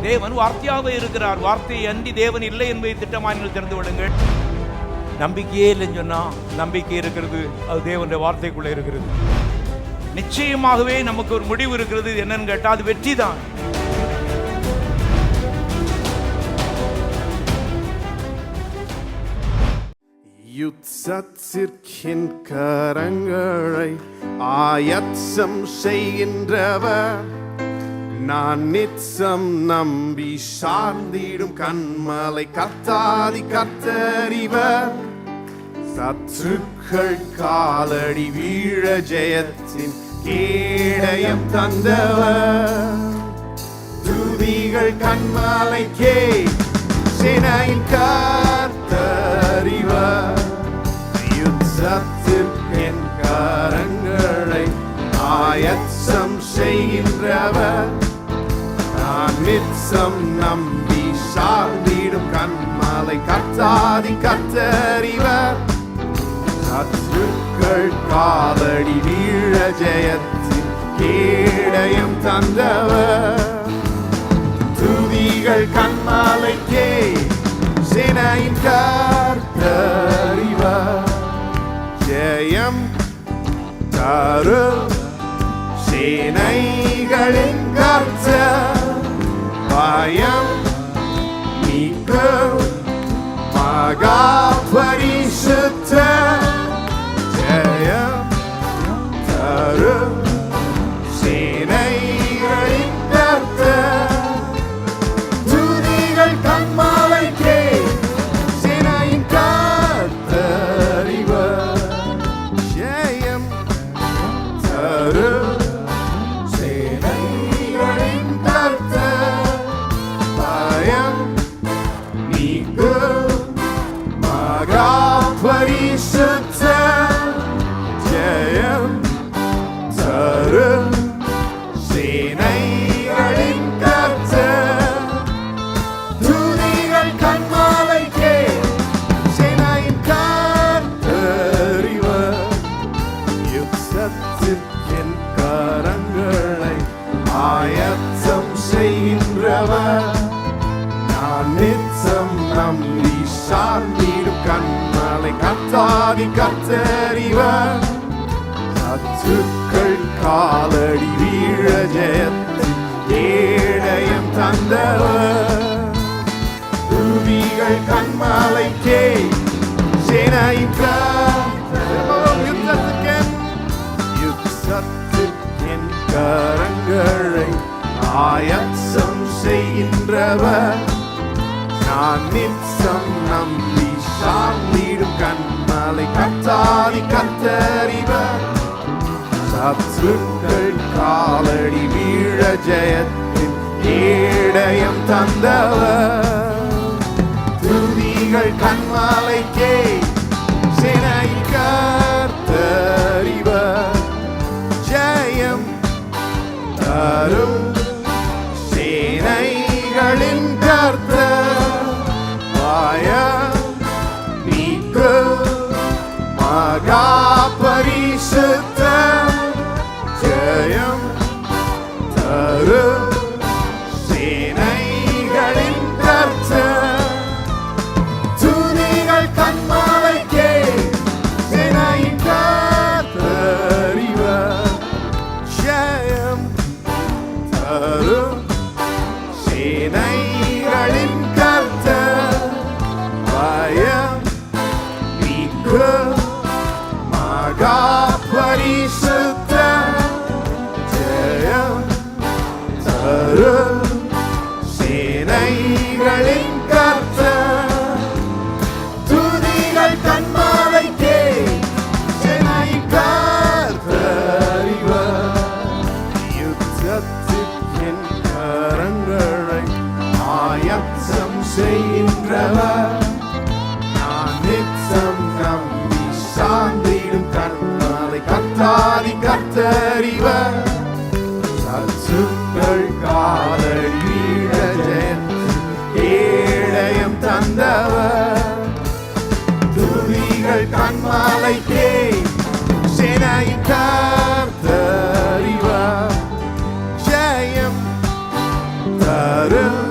தேவன் வார்த்தையாகவே இருக்கிறார். வார்த்தை அன்றி தேவன் இல்லை என்பதை திட்டமாய் திறந்து விடுங்கள். நம்பிக்கையே இல்லைன்னு சொன்னா நம்பிக்கை இருக்கிறது, அது தேவனுடைய வார்த்தைக்குள்ள இருக்கிறது. நிச்சயமாகவே நமக்கு ஒரு முடிவு இருக்கிறது. என்னன்னு கேட்டா அது வெற்றி தான். யுத்தத்திற்கின் கரங்களை ஆயத்தம் செய்கின்றவர், நான் நிச்சம் நம்பி சார்ந்திடும் கண்மலை கர்த்தாதி கர்த்தரிவர். சத்துருக்கள் காலடி வீழ ஜெயத்தின் கேடயம் தந்தவர், துதிகள் கண்மலைக்கே சேனையின் கர்த்தரிவர். யுத்தத்திற்கென் கரங்களை ஆயத்தம் செய்கின்றவர், நான் நிச்சம் நம்பி சார்ந்திடும் கண்மலை கர்த்தாதி கர்த்தரிவர். சத்துருக்கள் காலடி வீழ ஜெயத்தின் கேடயம் தந்தவர், துதிகள் கண்மலைக்கே சேனையின் கர்த்தரிவர். ஜெயம் தரும் சேனைகளின் கர்த்தர், பயம் நீக்கும் மகா பரிசுத்தர். ஜெயம் தரும் சேனைகளின் கர்த்தர், துதிகள் கண்மலைக்கே சேனையின் கர்த்தரிவர். ஜெயம் தரும் சேனைகளின் கர்த்தர், பயம் நீக்கும் மகா பரிசுத்தர். ஜெயம் தரும் சேனைகளின் கர்த்தர், துதிகள் கண்மலைக்கே சேனையின் கர்த்தரிவர். யுத்தத்திற்கென் கரங்களை ஆயத்தம் செய்கின்றவர், நான் நிச்சம் நம்பி சார்ந்திடும் கண்மலை கர்த்தாதி கர்த்தரிவர். சத்துருக்கள் காலடி வீழ ஜெயத்தின் கேடயம் தந்தவர், துதிகள் கண்மலைக்கே சேனையின் கர்த்தரிவர். யுத்தத்திற்கென் கரங்களை ஆயத்தம் செய்கின்றவர், நான் நிச்சம் நம்பி சார்ந்திடும் கண்மலை கர்த்தாதி கர்த்தரிவர். சத்துருக்கள் காலடி வீழ ஜெயத்தின் கேடயம் தந்தவர், துதிகள் கண்மலைக்கே சேனையின் கர்த்தரிவர். ஜெயம் தரும் சேனைகளின் கர்த்தர், பயம் நீக்கும் மகா பரிசுத்தர். ஜெயம் தரும் சேனைகளின் கர்த்தர், துதிகள் கண்மலைக்கே சேனையின் கர்த்தரிவர். ஜெயம் தரும் சேனைகளின் கர்த்தர், பயம் நீக்கும் மகா பரிசுத்தர். ஜெயம் தரும் சேனைகளின் கர்த்தர், துதிகள் கண்மலைக்கே சேனையின் கர்த்தரிவர். யுத்தத்திற்கென் கரங்களை ஆயத்தம் செய்கின்றவர், நான் நிச்சம் நம்பி சார்ந்திடும் கண்மலை கர்த்தாதி கர்த்தரிவர். சத்துருக்கள் காலடி வீழ ஜெயத்தின் கேடயம் தந்தவர், துதிகள் கண்மலைக்கே சேனையின் கர்த்தரிவர். ஜெயம் தரும்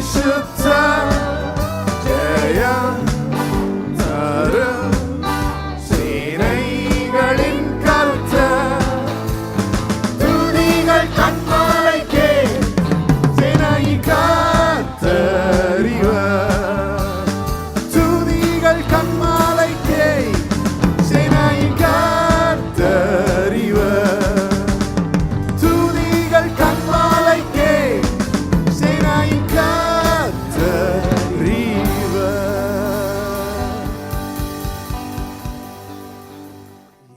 பரிசுத்த ஜெயம் தரும் சேனைகளின் கர்த்தர். துதிகள் கண்மலைக்கே சேனையின் கர்த்தர் இவர். துதிகள் கண்மலைக்கே சேனையின் கர்த்தர் இவர். துதிகள் கண்மலைக்கே சேனையின் கர்த்தர் இவர்.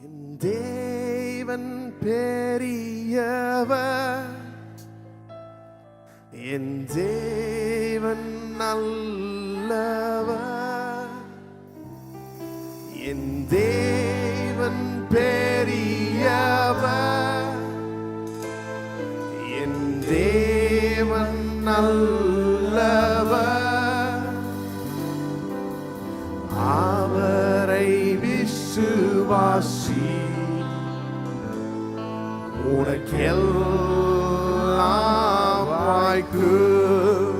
என் தேவன் பெரியவர், என் தேவன் நல்லவர். என் தேவன் பெரியவர், என் தேவன் நல்லவர். அவரை விசுவாசி, உனக்கெல்லாம் வாய்க்கும்.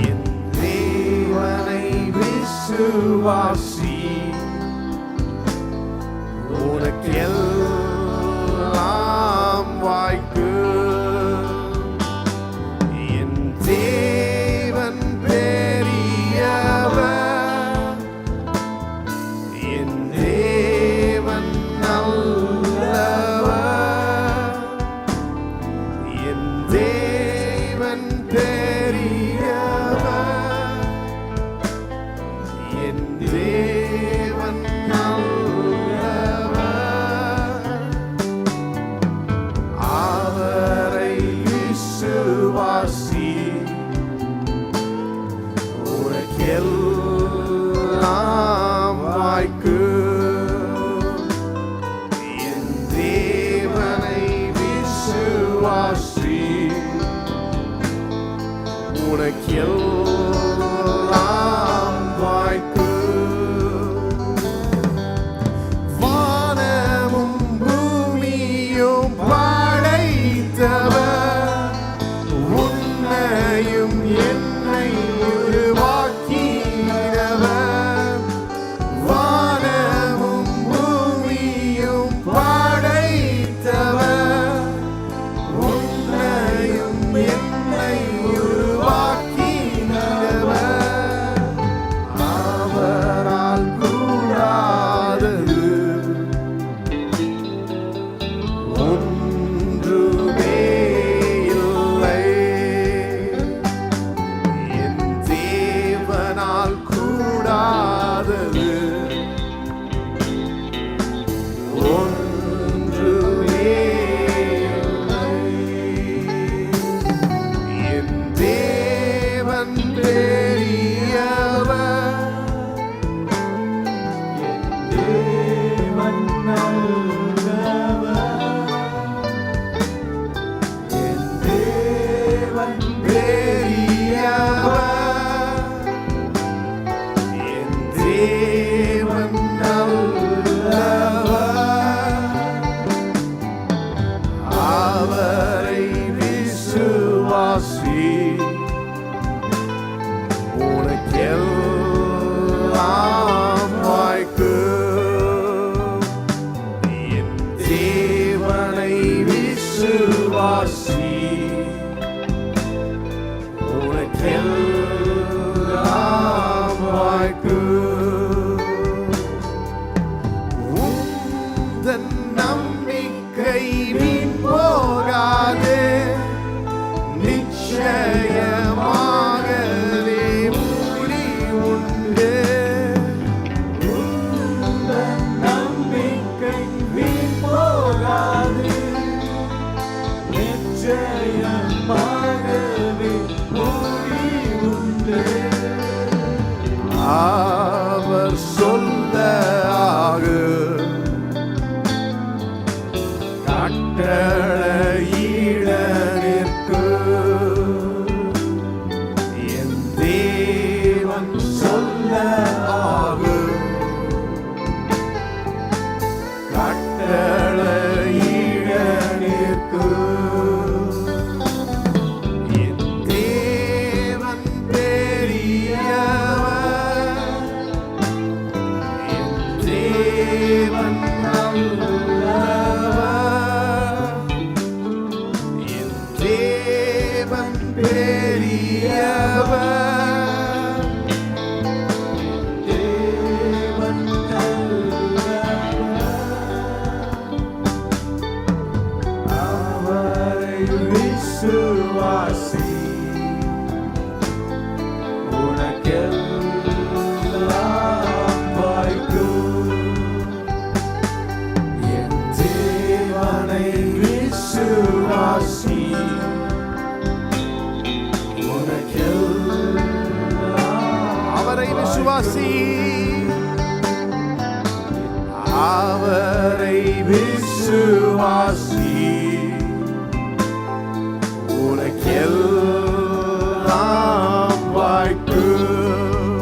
என் தேவனை விசுவாசி, உனக்கெல்லாம் வாய்க்கும். என் தேவன் பெரியவர், என் தேவன் நல்லவர். என் தேவன் பெரியவர், என் தேவன் நல்லவர். அவரை விசுவாசி, உனக்கெல்லாம் வாய்க்கும். என் தேவனை விசுவாசி, உனக்கெல்லாம் வாய்க்கும். வானமும் பூமியும் படைத்தவர், உன்னையும் என்னை உருவாக்கினவர். வானமும் பூமியும் படைத்தவர், உன்னையும் என்னை உருவாக்கினவர். அவரால் கூடாதது ஒன்றுமே இல்லை. என் தேவனால் கூடாதது ஒன்றுமே இல்லை. என் தேவன் பெரியவர், என் தேவன் நல்லவர். என் தேவன் பெரியவர், என் தேவன் நல்லவர். அவரை விசுவாசி, உனக்கெல்லாம் வாய்க்கும். என் தேவனை விசுவாசி, உனக்கெல்லாம் வாய்க்கும். உந்தன் நம்பிக்கை வீண் போகாது, நிச்சயம் தேவன் அவரை விசுவாசி உனக்கெல்லாம் வாய்க்கும். என் தேவனை விசுவாசி அவரை விசுவாசி அவரை விசுவாசி உனக்கெல்லாம் வாய்க்கும்.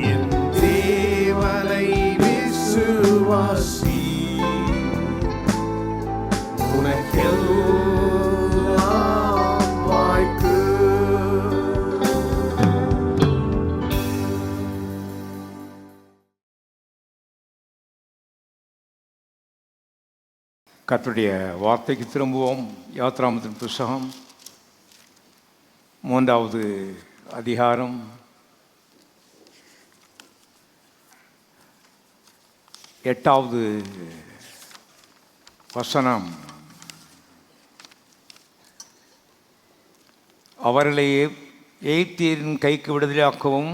என் தேவனை விசுவாசி உனக்கெல்லாம் வாய்க்கும். கர்த்தருடைய வார்த்தைக்கு திரும்புவோம். யாத்ராமத்தின் புஸ்தகம் 3வது அதிகாரம் 8வது வசனம். அவர்களை எகிப்தியரின் கைக்கு விடுதலையாக்கவும்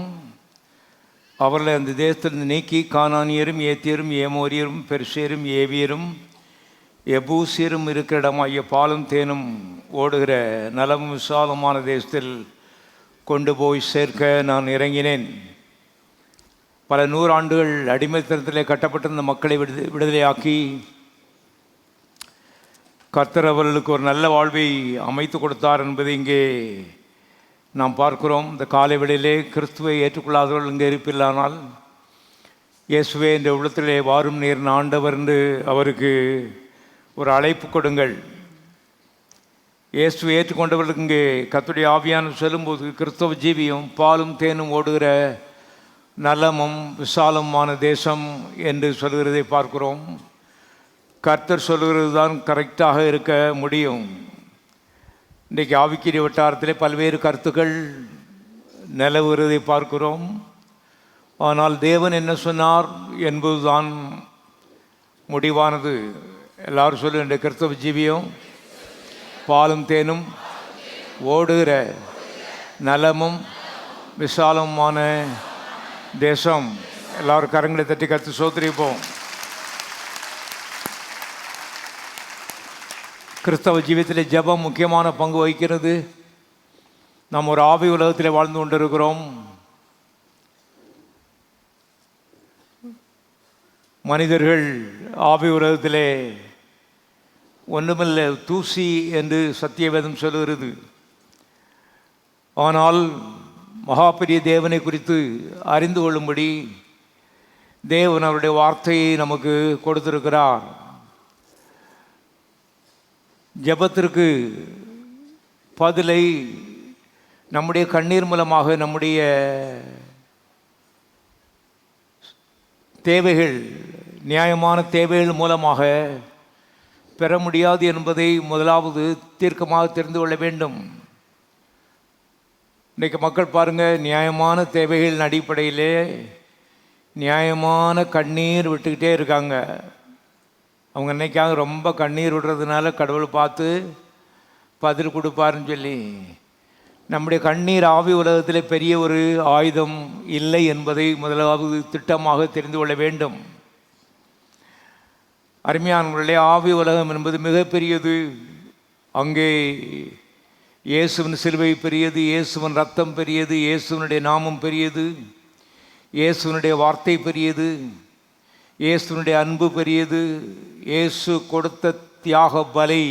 அவர்களை அந்த தேசத்திலிருந்து நீக்கி கானானியரும் ஏத்தியரும் ஏமோரியரும் பெர்சியரும் ஏவியரும் எபூசியரும் இருக்கிற இடமாகிய பாலும் தேனும் ஓடுகிற நலமும் விசாலமான தேசத்தில் கொண்டு போய் சேர்க்க நான் இறங்கினேன். பல நூறாண்டுகள் அடிமைத்தனத்திலே கட்டப்பட்டிருந்த மக்களை விடுதலையாக்கி கர்த்தர் அவர்களுக்கு ஒரு நல்ல வாழ்வை அமைத்து கொடுத்தார் என்பதை இங்கே நாம் பார்க்கிறோம். இந்த காலை வேளையிலே கிறிஸ்துவை ஏற்றுக்கொள்ளாதவர்கள் இங்கே இருப்பில்லானால் இயேசுவே இந்த உள்ளத்திலே வாரும் நீர் ஆண்டவர் என்று அவருக்கு ஒரு அழைப்பு கொடுங்கள். இயேசுவை ஏற்றுக்கொண்டவர்களுக்கு இங்கே கர்த்தருடைய ஆவியானவர் சொல்லும்போது கிறிஸ்தவ ஜீவியம் பாலும் தேனும் ஓடுகிற நலமும் விசாலமான தேசம் என்று சொல்கிறதை பார்க்கிறோம். கர்த்தர் சொல்கிறது தான் கரெக்டாக இருக்க முடியும். இன்றைக்கு ஆவிக்குரிய வட்டாரத்திலே பல்வேறு கருத்துக்கள் நிலவுகிறதை பார்க்கிறோம். ஆனால் தேவன் என்ன சொன்னார் என்பதுதான் முடிவானது. எல்லாரும் சொல்லுகின்ற கிறிஸ்தவ ஜீவியம் பாலும் தேனும் ஓடுகிற நலமும் விசாலமான தேசம். எல்லாரும் கரங்களை தட்டி கத்து சோதரிப்போம். கிறிஸ்தவ ஜீவியத்தில் ஜெபம் முக்கியமான பங்கு வகிக்கிறது. நாம் ஒரு ஆவி உலகத்தில் வாழ்ந்து கொண்டிருக்கிறோம். மனிதர்கள் ஆவி உலகத்திலே ஒன்றுமில்லை தூசி என்று சத்தியவேதம் சொல்லுகிறது. ஆனால் மகாபெரிய தேவனை குறித்து அறிந்து கொள்ளும்படி தேவன் அவருடைய வார்த்தையை நமக்கு கொடுத்திருக்கிறார். ஜெபத்திற்கு பதிலை நம்முடைய கண்ணீர் மூலமாக நம்முடைய தேவைகள் நியாயமான தேவைகள் மூலமாக பெற முடியாது என்பதை முதலாவது தீர்க்கமாக தெரிந்து கொள்ள வேண்டும். இன்றைக்கு மக்கள் பாருங்கள், நியாயமான தேவைகளின் அடிப்படையிலே நியாயமான கண்ணீர் விட்டுக்கிட்டே இருக்காங்க. அவங்க நினைக்காங்க ரொம்ப கண்ணீர் விடுறதுனால கடவுள் பார்த்து பதில் கொடுப்பாருன்னு சொல்லி. நம்முடைய கண்ணீர் ஆவி உலகத்தில் பெரிய ஒரு ஆயுதம் இல்லை என்பதை முதலாவது திட்டமாக தெரிந்து கொள்ள வேண்டும். அருமையானவர்களே, ஆவி உலகம் என்பது மிகப்பெரியது. அங்கே இயேசுவின் சிலுவை பெரியது, இயேசுவின் ரத்தம் பெரியது, இயேசுவனுடைய நாமம் பெரியது, இயேசுவனுடைய வார்த்தை பெரியது, இயேசுவனுடைய அன்பு பெரியது, இயேசு கொடுத்த தியாக பலி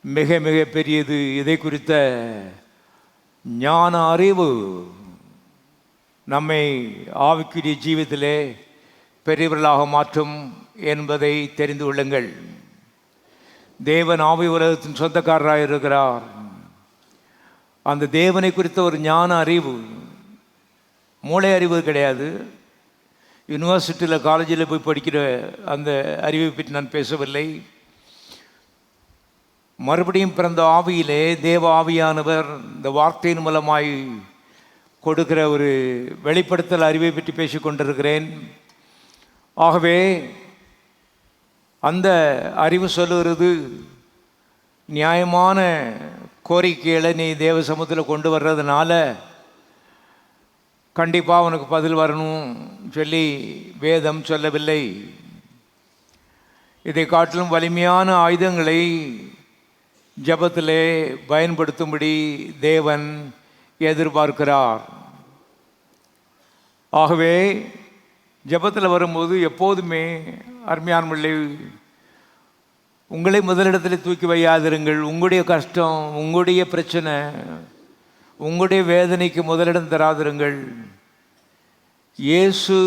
மிக மிக பெரியது. இதை குறித்த ஞான அறிவு நம்மை ஆவிக்குரிய ஜீவிதத்திலே பெரியவர்களாக மாற்றும் என்பதை தெரிந்து கொள்ளுங்கள். தேவன் ஆவி உலகத்தின் சொந்தக்காரராக இருக்கிறார். அந்த தேவனை குறித்த ஒரு ஞான அறிவு, மூளை அறிவு கிடையாது. யூனிவர்சிட்டியில் காலேஜில் போய் படிக்கிற அந்த அறிவை பற்றி நான் பேசவில்லை. மறுபடியும் பிறந்த ஆவியிலே தேவ ஆவியானவர் இந்த வார்த்தையின் மூலமாய் கொடுக்கிற ஒரு வெளிப்படுத்தல் அறிவை பற்றி பேசிக் கொண்டிருக்கிறேன். ஆகவே அந்த அறிவு சொல்லுகிறது, நியாயமான கோரிக்கைகளை நீ தேவ சமூகத்தில் கொண்டு வர்றதுனால கண்டிப்பாக உனக்கு பதில் வரணும் சொல்லி வேதம் சொல்லவில்லை. இதை காட்டிலும் வலிமையான ஆயுதங்களை ஜெபத்திலே பயன்படுத்தும்படி தேவன் எதிர்பார்க்கிறார். ஆகவே ஜெபத்தில் வரும்போது எப்போதுமே அருமையானவர்களே, உங்களை முதலிடத்தில் தூக்கி வையாதிருங்கள். உங்களுடைய கஷ்டம், உங்களுடைய பிரச்சனை, உங்களுடைய வேதனைக்கு முதலிடம் தராதிருங்கள். இயேசு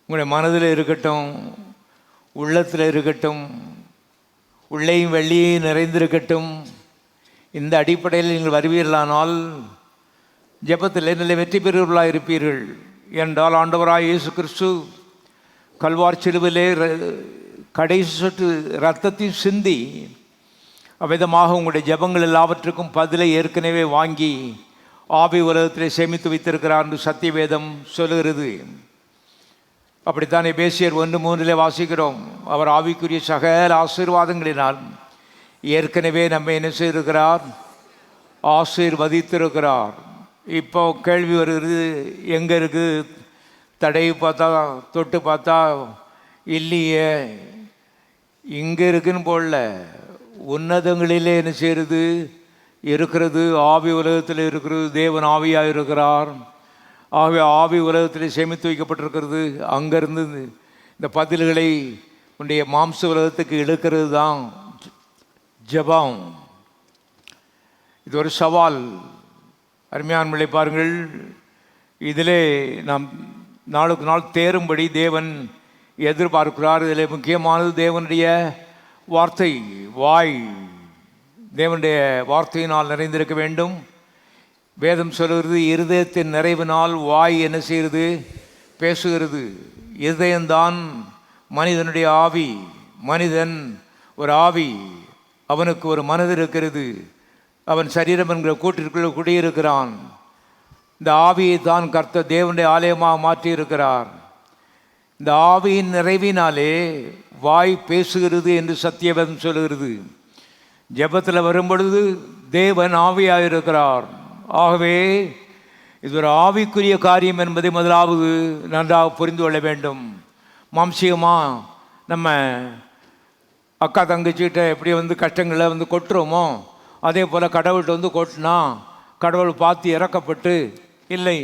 உங்களுடைய மனதில் இருக்கட்டும், உள்ளத்தில் இருக்கட்டும், உள்ளேயும் வெள்ளியையும் நிறைந்திருக்கட்டும். இந்த அடிப்படையில் நீங்கள் வருவீர்களானால் ஜெபத்தில் நல்ல வெற்றி பெறுவர்களாக இருப்பீர்கள். என்றால் ஆண்டவராய் இயேசு கிறிஸ்து கல்வார் சிலுவிலே கடைசி சொட்டு இரத்தத்தையும் சிந்தி அவ்விதமாக உங்களுடைய ஜெபங்கள் எல்லாவற்றுக்கும் பதிலை ஏற்கனவே வாங்கி ஆவி உலகத்திலே சேமித்து வைத்திருக்கிறார் என்று சத்திய வேதம் சொல்லுகிறது. அப்படித்தான் எபேசியர் 1:3 வாசிக்கிறோம். அவர் ஆவிக்குரிய சகல ஆசீர்வாதங்களினால் ஏற்கனவே நம்ம என்ன செய்திருக்கிறார்? ஆசீர்வதித்திருக்கிறார். இப்போ கேள்வி வருகிறது, எங்கே இருக்குது? தடவி பார்த்தா, தொட்டு பார்த்தா இல்லையே. இங்கே இருக்குன்னு போடல, உன்னதங்களிலே என்ன செய்கிறது? இருக்கிறது. ஆவி உலகத்தில் இருக்கிறது. தேவன் ஆவியாக இருக்கிறார். ஆகவே ஆவி உலகத்தில் சேமித்து வைக்கப்பட்டிருக்கிறது. அங்கேருந்து இந்த பதில்களை உன்னுடைய மாம்ச உலகத்துக்கு இழுக்கிறது தான் ஜெபம். இது ஒரு சவால். அருமையானவர்களே, பாருங்கள், இதிலே நாம் நாளுக்கு நாள் தேரும்படி தேவன் எதிர்பார்க்கிறார். இதில் முக்கியமானது தேவனுடைய வார்த்தை. வாய் தேவனுடைய வார்த்தையினால் நிறைந்திருக்க வேண்டும். வேதம் சொல்கிறது, இருதயத்தின் நிறைவினால் வாய் என்ன செய்கிறது? பேசுகிறது. இருதயம்தான் மனிதனுடைய ஆவி. மனிதன் ஒரு ஆவி, அவனுக்கு ஒரு மனது இருக்கிறது. அவன் சரீரம் என்கிற கூட்டிற்குள்ளே குடியிருக்கிறான். இந்த ஆவியை தான் கர்த்தர் தேவனுடைய ஆலயமாக மாற்றியிருக்கிறார். இந்த ஆவியின் நிறைவினாலே வாய் பேசுகிறது என்று சத்தியவேதம் சொல்கிறது. ஜெபத்தில் வரும்பொழுது தேவன் ஆவியாக இருக்கிறார். ஆகவே இது ஒரு ஆவிக்குரிய காரியம் என்பதை முதலாவது நன்றாக புரிந்து கொள்ள வேண்டும். மாம்சீகமாக நம்ம அக்கா தங்கச்சிகிட்ட எப்படி கஷ்டங்களை கொட்டுறோமோ அதே போல் கடவுள்கிட்ட கொட்டினா கடவுள் பார்த்து இறக்கப்பட்டு இல்லை,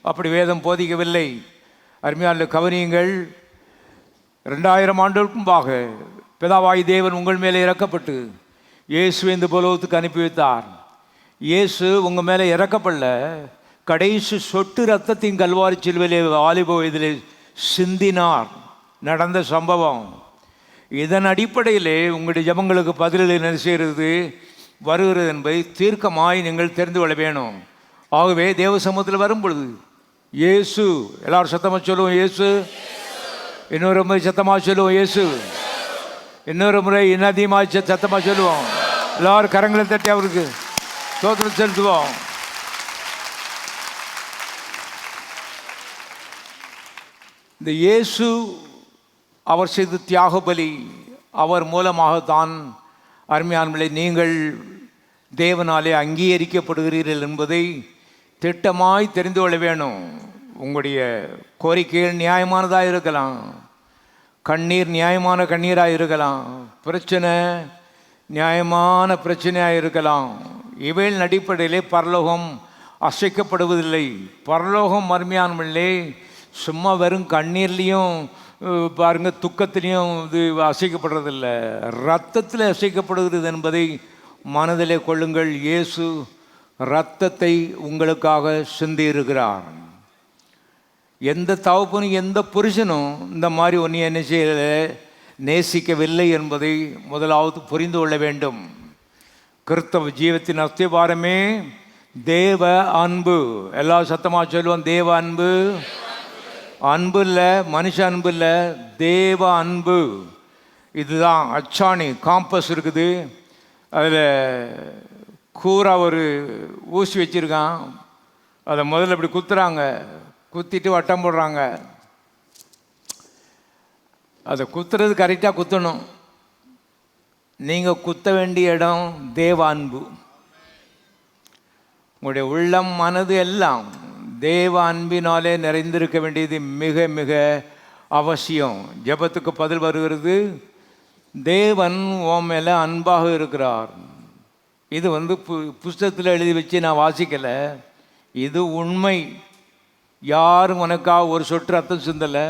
அப்படி வேதம் போதிக்கவில்லை. அருமையான கவனியுங்கள். 2000 ஆண்டுகளுக்கு முன்பாக பிதாவாய் தேவன் உங்கள் மேலே இறக்கப்பட்டு இயேசுவை இந்த புலோகத்துக்கு அனுப்பி வைத்தார். இயேசு உங்கள் மேலே இறக்கப்படல, கடைசி சொட்டு ரத்தத்தின் கல்வாரி சிலுவையிலே வாலிப வயதிலே சிந்தினார். நடந்த சம்பவம். இதன் அடிப்படையிலே உங்களுடைய ஜெபங்களுக்கு பதில்களை என்ன செய்கிறது? வருகிறது என்பதை தீர்க்கமாய் நீங்கள் தெரிந்து கொள்ள வேணும். ஆகவே தேவ சமூகத்தில் வரும் பொழுது இயேசு, எல்லாரும் சத்தமாக சொல்லுவோம் இயேசு. இன்னொரு முறை சத்தமாக சொல்லுவோம் இயேசு. இன்னொரு முறை இன்னும் அதிகமாக சத்தமாக சொல்லுவோம். எல்லாரும் கரங்களை தட்டி அவருக்கு ஸ்தோத்திரம் செலுத்துவோம். இந்த இயேசு அவர் செய்த தியாக பலி, அவர் மூலமாகத்தான் அருமையானவர்களே நீங்கள் தேவனாலே அங்கீகரிக்கப்படுகிறீர்கள் என்பதை திட்டமாய் தெரிந்து கொள்ள வேணும். உங்களுடைய கோரிக்கைகள் நியாயமானதாக இருக்கலாம், கண்ணீர் நியாயமான கண்ணீராக இருக்கலாம், பிரச்சனை நியாயமான பிரச்சனையாக இருக்கலாம். இவைகளின் அடிப்படையிலே பரலோகம் அசைக்கப்படுவதில்லை. பரலோகம் அருமையானவர்களே சும்மா வெறும் கண்ணீர்லேயும் பாருங்கள் துக்கத்திலையும் இது அசைக்கப்படுறதில்லை, இரத்தத்தில் அசைக்கப்படுகிறது என்பதை மனதிலே கொள்ளுங்கள். இயேசு இரத்தத்தை உங்களுக்காக சிந்தியிருக்கிறார். எந்த தகப்பனும் எந்த புருஷனும் இந்த மாதிரி ஒன்று என்ன செய்யல நேசிக்கவில்லை என்பதை முதலாவது புரிந்து கொள்ள வேண்டும். கிறிஸ்தவ ஜீவத்தின் அஸ்திபாரமே தேவ அன்பு. எல்லா சத்தமாக சொல்லுவோம், தேவ அன்பு. அன்பு இல்லை, மனுஷ அன்பு இல்லை, தேவ அன்பு. இதுதான் அச்சாணி, காம்பஸ் இருக்குது. அதில் கூரா ஒரு ஊசி வச்சுருக்கான். அதை முதல்ல இப்படி குத்துறாங்க, குத்திட்டு வட்டம் போடுறாங்க. அதை குத்துறது கரெக்டாக குத்தணும். நீங்கள் குத்த வேண்டிய இடம் தேவ அன்பு. உங்களுடைய உள்ளம், மனது எல்லாம் தேவ அன்பினாலே நிறைந்திருக்க வேண்டியது மிக மிக அவசியம். ஜெபத்துக்கு பதில் வருகிறது, தேவன் உன் மேலே அன்பாக இருக்கிறார். இது புஸ்தகத்தில் எழுதி வச்சு நான் வாசிக்கலை, இது உண்மை. யாரும் உனக்காக ஒரு சொட்டு ரத்தம் சிந்தலை.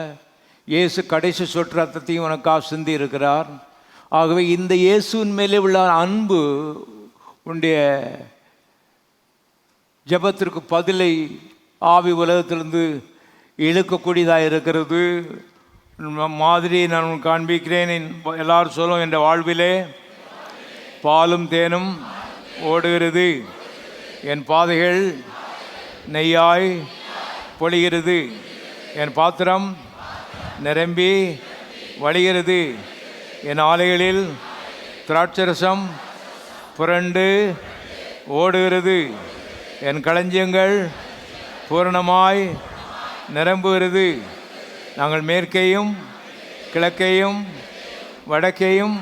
இயேசு கடைசி சொட்டு ரத்தத்தையும் உனக்காக சிந்தி இருக்கிறார். ஆகவே இந்த இயேசுவின் மேலே உள்ள அன்பு உன்னுடைய ஜெபத்திற்கு பதிலை ஆவி உலகத்திலிருந்து இழுக்கக்கூடியதாக இருக்கிறது. மாதிரி நான் காண்பிக்கிறேன். எல்லாரும் சொல்லும், என்ற வாழ்விலே பாலும் தேனும் ஓடுகிறது, என் பாதைகள் நெய்யாய் பொழிகிறது, என் பாத்திரம் நிரம்பி வழிகிறது, என் ஆலைகளில் திராட்சரசம் புரண்டு ஓடுகிறது, என் களஞ்சியங்கள் பூரணமாய் நிரம்புகிறது. நாங்கள் மேற்கையும் கிழக்கையும் வடக்கையும்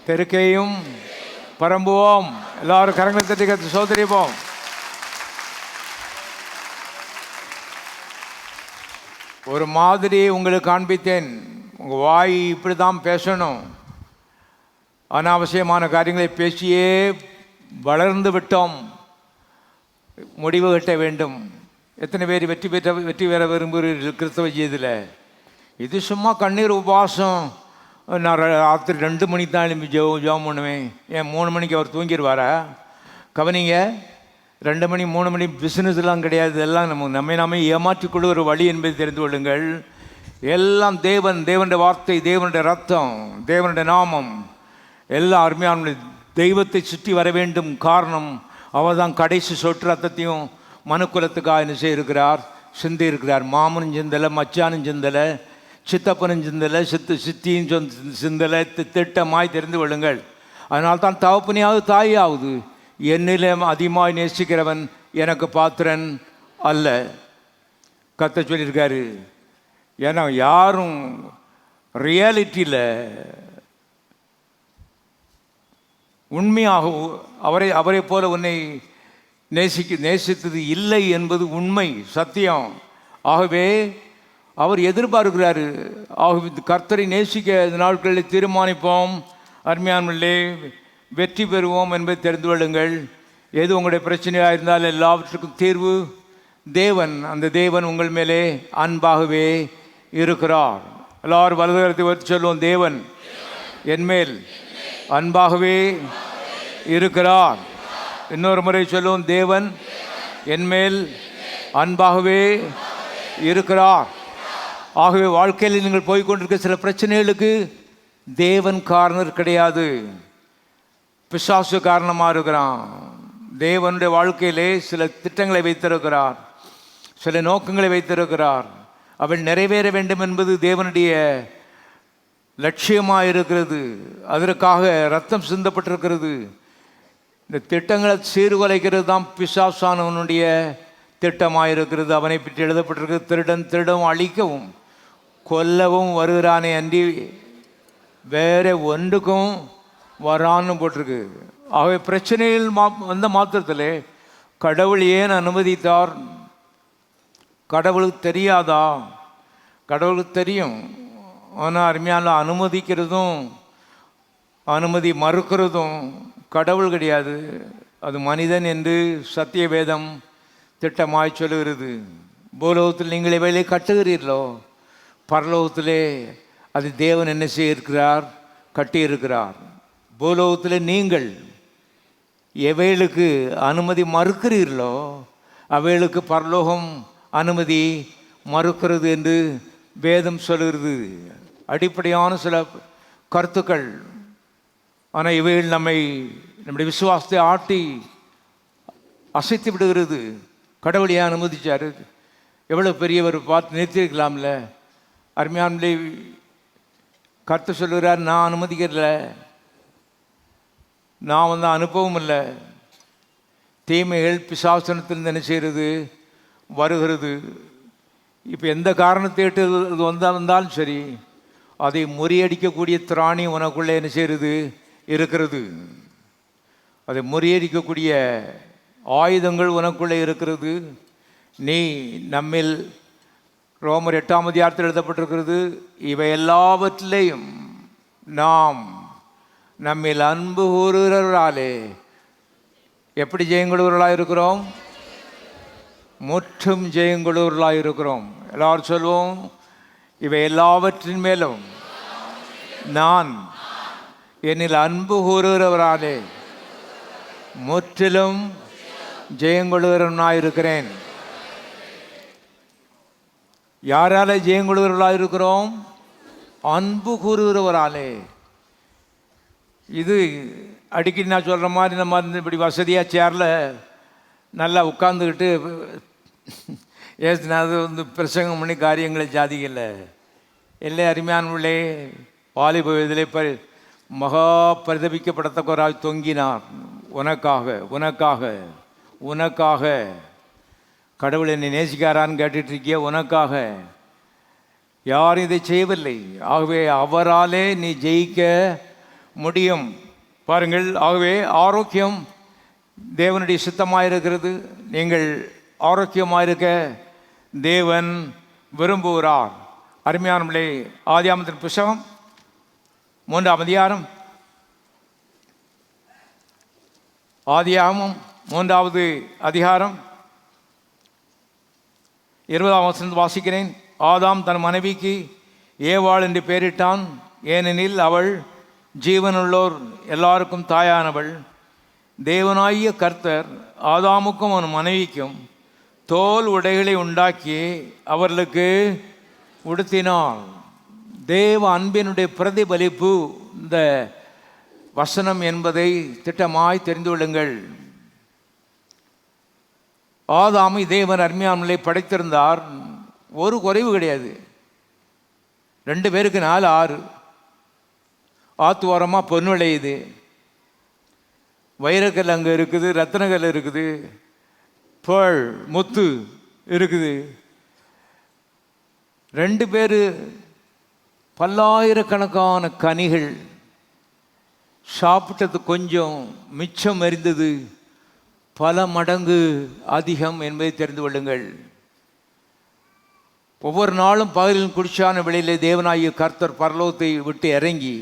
தெற்கையும் பரம்புவோம். எல்லாரும் கரங்களை தட்டி கற்று சோதரிப்போம். ஒரு மாதிரியை உங்களுக்கு காண்பித்தேன். உங்கள் வாய் இப்படி தான் பேசணும். அனாவசியமான காரியங்களை பேசியே வளர்ந்து விட்டோம். முடிவு கட்ட வேண்டும். எத்தனை பேர் வெற்றி பெற விரும்புகிறீர்கள் கிறிஸ்தவ ஜீவிதத்தில்? இது சும்மா கண்ணீர் உபவாசம். நான் ராத்திரி 2 மணிக்கு தான் எழுப்பி ஜெபம் பண்ணுவேன். ஏன் 3 மணிக்கு அவர் தூங்கிடுவாரா? கவனிங்க, 2 மணி 3 மணி பிஸ்னஸ்லாம் கிடையாது. எல்லாம் நம்மை ஏமாற்றிக்கொள்ள ஒரு வழி என்பதை தெரிந்து கொள்ளுங்கள். எல்லாம் தேவனுடைய வார்த்தை, தேவனுடைய ரத்தம், தேவனுடைய நாமம் எல்லாம் அருமையான தெய்வத்தை சுற்றி வர வேண்டும். காரணம், அவர் தான் கடைசி சொட்டு ரத்தத்தையும் மனுக்குலத்துக்காக என்ன செய்திருக்கிறார், சிந்தி இருக்கிறார். மாமனும் சிந்தலை, மச்சானும் சிந்தலை, சித்தப்பனும் சிந்தலை, சித்தியும் சிந்தலை. திட்டமாய் தெரிந்து கொள்ளுங்கள். அதனால் தான் தகப்பனையாவது தாயாவது என்னிலே அதிகமாய் நேசிக்கிறவன் எனக்கு பாத்திரன் அல்ல. கத்த சொல்லியிருக்காரு. ஏன்னா யாரும் ரியாலிட்டியில் உண்மையாக அவரை போல உன்னை நேசித்தது இல்லை என்பது உண்மை, சத்தியம். ஆகவே அவர் எதிர்பார்க்கிறாரு. ஆகவே கர்த்தரை நேசிக்க இந்த நாட்களில் தீர்மானிப்போம். அருமையானவர்களே, வெற்றி பெறுவோம் என்பதை தெரிந்து கொள்ளுங்கள். எது உங்களுடைய பிரச்சனையாக இருந்தால் எல்லாவற்றுக்கும் தீர்வு தேவன். அந்த தேவன் உங்கள் மேலே அன்பாகவே இருக்கிறார். எல்லாரும் வலதுகரத்தை வச்சு சொல்லுவோம், தேவன் என்மேல் அன்பாகவே இருக்கிறார். இன்னொரு முறை சொல்லுவோம், தேவன் என்மேல் அன்பாகவே இருக்கிறார். ஆகவே வாழ்க்கையில் நீங்கள் போய்கொண்டிருக்க சில பிரச்சனைகளுக்கு தேவன் காரணம் கிடையாது, பிசாசு காரணமாக இருக்கிறான். தேவனுடைய வாழ்க்கையிலே சில திட்டங்களை வைத்திருக்கிறார், சில நோக்கங்களை வைத்திருக்கிறார். அவள் நிறைவேற வேண்டும் என்பது தேவனுடைய லட்சியமாக இருக்கிறது. அதற்காக ரத்தம் சிந்தப்பட்டிருக்கிறது. இந்த திட்டங்களை சீர்குலைக்கிறது தான் பிசாசானவனுடைய திட்டமாக இருக்கிறது. அவனை பற்றி எழுதப்பட்டிருக்கிறது, திருடவும் அழிக்கவும் கொல்லவும் வருகிறானே அன்றி வேற ஒன்றுக்கும் வரான்னு போட்டிருக்கு. ஆகவே பிரச்சனையில் வந்த மாத்திரத்தில் கடவுள் ஏன் அனுமதித்தார்? கடவுளுக்கு தெரியாதா? கடவுளுக்கு தெரியும். ஆனால் அருமையான அனுமதிக்கிறதும் அனுமதி மறுக்கிறதும் கடவுள் கிடையாது, அது மனிதன் என்று சத்திய வேதம் திட்டமாய் சொல்லுகிறது. பூலோகத்தில் நீங்கள் எவைகளை கட்டுகிறீர்களோ பரலோகத்திலே அது தேவன் என்ன செய்திருக்கிறார், கட்டியிருக்கிறார். பூலோகத்தில் நீங்கள் எவைகளுக்கு அனுமதி மறுக்கிறீர்களோ அவைகளுக்கு பரலோகம் அனுமதி மறுக்கிறது என்று வேதம் சொல்கிறது. அடிப்படையான சில கருத்துக்கள். ஆனால் இவைகள் நம்முடைய விசுவாசத்தை ஆட்டி அசைத்து விடுகிறது. கடவுள் ஏன் அனுமதிச்சார்? எவ்வளோ பெரியவர் பார்த்து நிறுத்தியிருக்கலாம்ல. அருமையானே, கர்த்தர் சொல்லுகிறார், நான் அனுமதிக்கிறல, நான் வந்து அனுப்பவும் இல்லை. தீமைகள் பிசாசனத்தில் என்ன செய்கிறது, வருகிறது. இப்போ எந்த காரணத்தை இட்டு இது வந்தாலும் சரி, அதை முறியடிக்கக்கூடிய திராணி உனக்குள்ளே என்ன செய்கிறது, இருக்கிறது. அதை முறியடிக்கக்கூடிய ஆயுதங்கள் உனக்குள்ளே இருக்கிறது. நீ நம்மில் ரோமர் 8ஆம் அதிகாரத்தில் எழுதப்பட்டிருக்கிறது, இவை எல்லாவற்றிலேயும் நாம் நம்மில் அன்பு கூறுகிறவர்களாலே எப்படி ஜெயங்கொள்வர்களாக இருக்கிறோம், முற்றும் ஜெயங்கொள்வர்களாக இருக்கிறோம். எல்லாரும் சொல்வோம், இவை எல்லாவற்றின் மேலும் நான் என்னில் அன்பு கூறுகிறவராலே முற்றிலும் ஜெயங்கொள்கிறவனாக இருக்கிறேன். யாரால ஜெயங்கொள்கிறவர்களாக இருக்கிறோம்? அன்பு கூறுகிறவராலே. இது அடிக்கடி நான் சொல்கிற மாதிரி நம்ம இப்படி வசதியாக சேரில் நல்லா உட்காந்துக்கிட்டு ஏசுனாது வந்து பிரசங்கம் பண்ணி காரியங்களை சாதிக்கல. இல்லை அருமையானவர்களே, வாலிப வயதிலே மகா பரிதபிக்கப்படத்தக்கவராய் தொங்கினார். உனக்காக உனக்காக உனக்காக. கடவுள் என்னை நேசிக்காரான்னு கேட்டுட்டு இருக்கிய, உனக்காக. யாரும் இதை செய்யவில்லை. ஆகவே அவராலே நீ ஜெயிக்க முடியும். பாருங்கள், ஆகவே ஆரோக்கியம் தேவனுடைய சித்தமாக இருக்கிறது. நீங்கள் ஆரோக்கியமாக இருக்க தேவன் விரும்புகிறார். அருமையானவர்களே, ஆதியாகமத்தின் புத்தகம் 3ஆம் அதிகாரம், ஆதியாகமம் 3வது அதிகாரம் 20ஆம் வசனத்தை வாசிக்கிறேன். ஆதாம் தன் மனைவிக்கு ஏவாள் என்று பெயரிட்டான், ஏனெனில் அவள் ஜீவனுள்ளோர் எல்லாருக்கும் தாயானவள். தேவனாகிய கர்த்தர் ஆதாமுக்கும் அவன் மனைவிக்கும் தோல் உடைகளை உண்டாக்கி அவர்களுக்கு உடுத்தினார். தேவ அன்பினுடைய பிரதிபலிப்பு இந்த வசனம் என்பதை திட்டமாய் தெரிந்து கொள்ளுங்கள். ஆதாமை தேவன் அருமையானவர்களை படைத்திருந்தார். ஒரு குறைவு கிடையாது. 2 பேருக்கு 4 6. ஆத்து ஓரமாக பொன் விளையுது, வைரக்கல் அங்கே இருக்குது, ரத்தனக்கல் இருக்குது, பேள் முத்து இருக்குது. 2 பேர் பல்லாயிரக்கணக்கான கனிகள் சாப்பிட்டது கொஞ்சம், மிச்சம் இருந்தது பல மடங்கு அதிகம் என்பதை தெரிந்து கொள்ளுங்கள். ஒவ்வொரு நாளும் பகலில் குடிச்சான வெளியிலே தேவனாகிய கர்த்தர் பரலோகத்தை விட்டு இறங்கி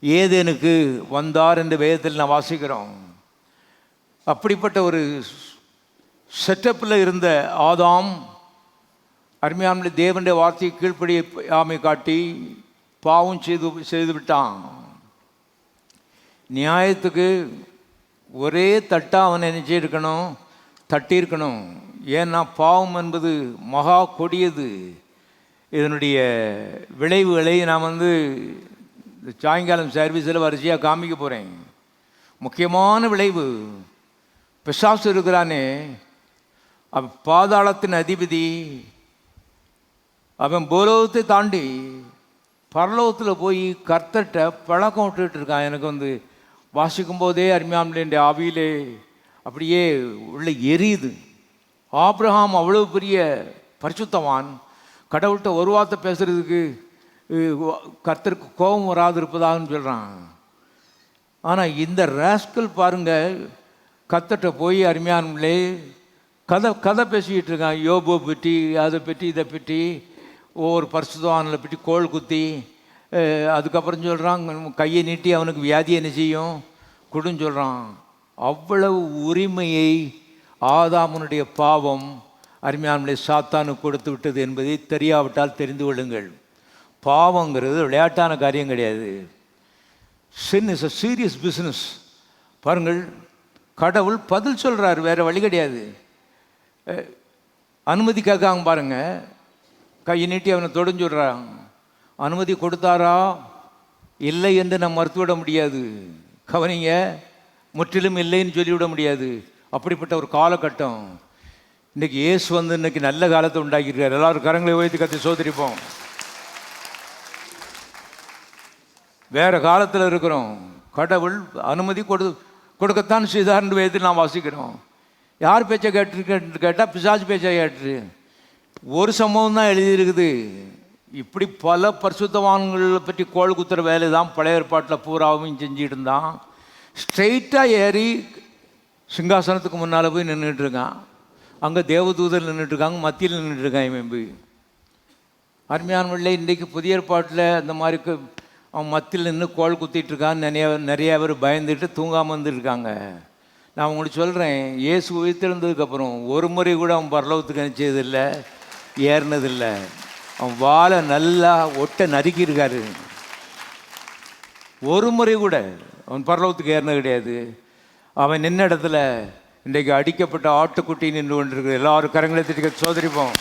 ஏதேனுக்கு வந்தார் என்று வேதத்தில் நான் வாசிக்கிறோம். அப்படிப்பட்ட ஒரு செட்டப்பில் இருந்த ஆதாம் அருமையான தேவனுடைய வார்த்தையை கீழ்ப்படியாமை காட்டி பாவம் செய்து விட்டான். நியாயத்துக்கு ஒரே தட்டாக அவனை நினைச்சிருக்கணும், தட்டியிருக்கணும். ஏன்னா பாவம் என்பது மகா கொடியது. இதனுடைய விளைவுகளை நான் சாயங்காலம் சர்வீஸில் வரிசையாக காமிக்க போகிறேன். முக்கியமான விளைவு, பிசாசு இருக்கிறானே, அவன் பாதாளத்தின் அதிபதி. அவன் பூலோகத்தை தாண்டி பரலோகத்தில் போய் கர்த்தர்கிட்ட பழக்கம் விட்டுட்டு இருக்கான். எனக்கு வாசிக்கும் போதே அருமையானவர்களே ஆவியிலே அப்படியே உள்ள எரியுது. ஆபிரகாம் அவ்வளோ பெரிய பரிசுத்தவான், கடவுள்கிட்ட ஒரு வார்த்தை பேசுகிறதுக்கு கர்த்தருக்கு கோபம் வராது இருப்பதாகன்னு சொல்கிறான். ஆனால் இந்த ராஸ்கல் பாருங்க, கர்த்தர்கிட்ட போய் அருமையானவர்களே கதை பேசிக்கிட்டு இருக்கான். யோபை பற்றி, அதை பற்றி, இதை பற்றி, ஒவ்வொரு பரிசுத்தவான்களை பற்றி கோல் குத்தி, அதுக்கப்புறம் சொல்கிறான் கையை நீட்டி அவனுக்கு வியாதி என்ன செய்யும் கொடுன்னு சொல்கிறான். அவ்வளவு உரிமையை ஆதாமுனுடைய பாவம் அருமையானவர்களே சாத்தானுக்கு கொடுத்து விட்டது என்பதை தெரியாவிட்டால் தெரிந்து கொள்ளுங்கள். பாவங்கிறது விளையாட்டான காரியம் கிடையாது. Sin is a serious business. பாருங்கள், கடவுள் பதில் சொல்கிறார், வேறு வழி கிடையாது. அனுமதி கேட்காங்க பாருங்க, கையை நீட்டி அவனை தொடுன்னு சொல்கிறான். அனுமதி கொடுத்தாரா இல்லை என்று நம்ம மறுத்துவிட முடியாது. கவனிங்க, முற்றிலும் இல்லைன்னு சொல்லிவிட முடியாது. அப்படிப்பட்ட ஒரு காலகட்டம். இன்றைக்கி இயேசு இன்னைக்கு நல்ல காலத்தை உண்டாக்கியிருக்கார். எல்லாரும் கரங்களை உயர்த்தி கத்தி சோதரிப்போம். வேறு காலத்தில் இருக்கிறோம். கடவுள் அனுமதி கொடுக்கத்தான் செய்தார்னு வேதத்தில் நாம் வாசிக்கிறோம். யார் பேச்சை கேட்டால் பிசாசு பேச்சை கேட்டு ஒரு சம்பவம் தான் எழுதியிருக்குது. இப்படி பல பரிசுத்தவான்களை பற்றி கோள் குத்துற வேலை தான் பழைய ஏற்பாட்டில் பூராவும் செஞ்சுட்டு இருந்தான். ஸ்ட்ரெயிட்டாக ஏறி சிங்காசனத்துக்கு முன்னால் போய் நின்றுட்டுருக்கான். அங்கே தேவதூதர் நின்றுட்டுருக்காங்க, மத்தியில் நின்றுட்டுருக்கான். இவன் போய் அருமையானவர்களே, இன்றைக்கு புதிய ஏற்பாட்டில் அந்த மாதிரி அவன் மத்தியில் நின்று கோள் குத்திட்டு இருக்கான்னு நிறைய பேர் பயந்துட்டு தூங்காமல் வந்துருக்காங்க. நான் உங்களுக்கு சொல்கிறேன், இயேசு உயிர்த்தெழுந்ததுக்கப்புறம் ஒரு முறை கூட அவன் பரலோகத்துக்கு அனுப்பிச்சதில்லை, ஏறினதில்லை. அவன் வாழை நல்லா ஒட்ட நறுக்கியிருக்காரு. ஒரு முறை கூட அவன் பரலோகத்துக்கு ஏறினது கிடையாது. அவன் நின்ன இடத்துல இன்றைக்கு அடிக்கப்பட்ட ஆட்டுக்குட்டி நின்று கொண்டிருக்கு. எல்லாரும் கரங்களை தட்டி சோதரிப்போம்.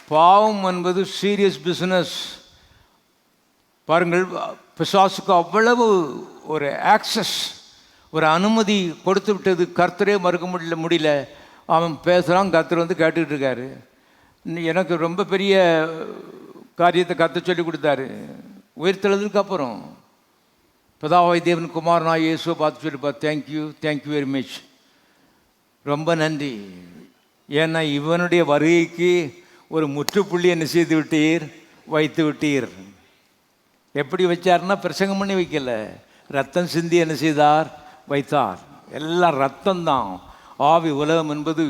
பாவம் என்பது சீரியஸ் பிஸ்னஸ். பாருங்கள், பிசாசுக்கு அவ்வளவு ஒரு ஆக்சஸ், ஒரு அனுமதி கொடுத்து விட்டது. கர்த்தரே மறுக்க முடியல. அவன் பேசுகிறான், கர்த்தர் வந்து கேட்டுக்கிட்டு இருக்காரு. எனக்கு ரொம்ப பெரிய காரியத்தை கர்த்தர் சொல்லி கொடுத்தாரு. உயிர்த்தெழுதுக்கு அப்புறம் பிதாவாகிய தேவன் குமாரனாகிய இயேசுவை பார்த்து சொல்லிப்பா, தேங்க்யூ வெரி மச், ரொம்ப நன்றி. ஏன்னா இவனுடைய வருகைக்கு ஒரு முற்றுப்புள்ளி என்ன செய்து விட்டீர், வைத்து விட்டீர். எப்படி வச்சார்னா பிரசங்கம் பண்ணி வைக்கல, ரத்தம் சிந்தி என்ன செய்தார், வைத்தார். எல்லாம் ரத்தம்தான். ஆவி உலகம் என்பது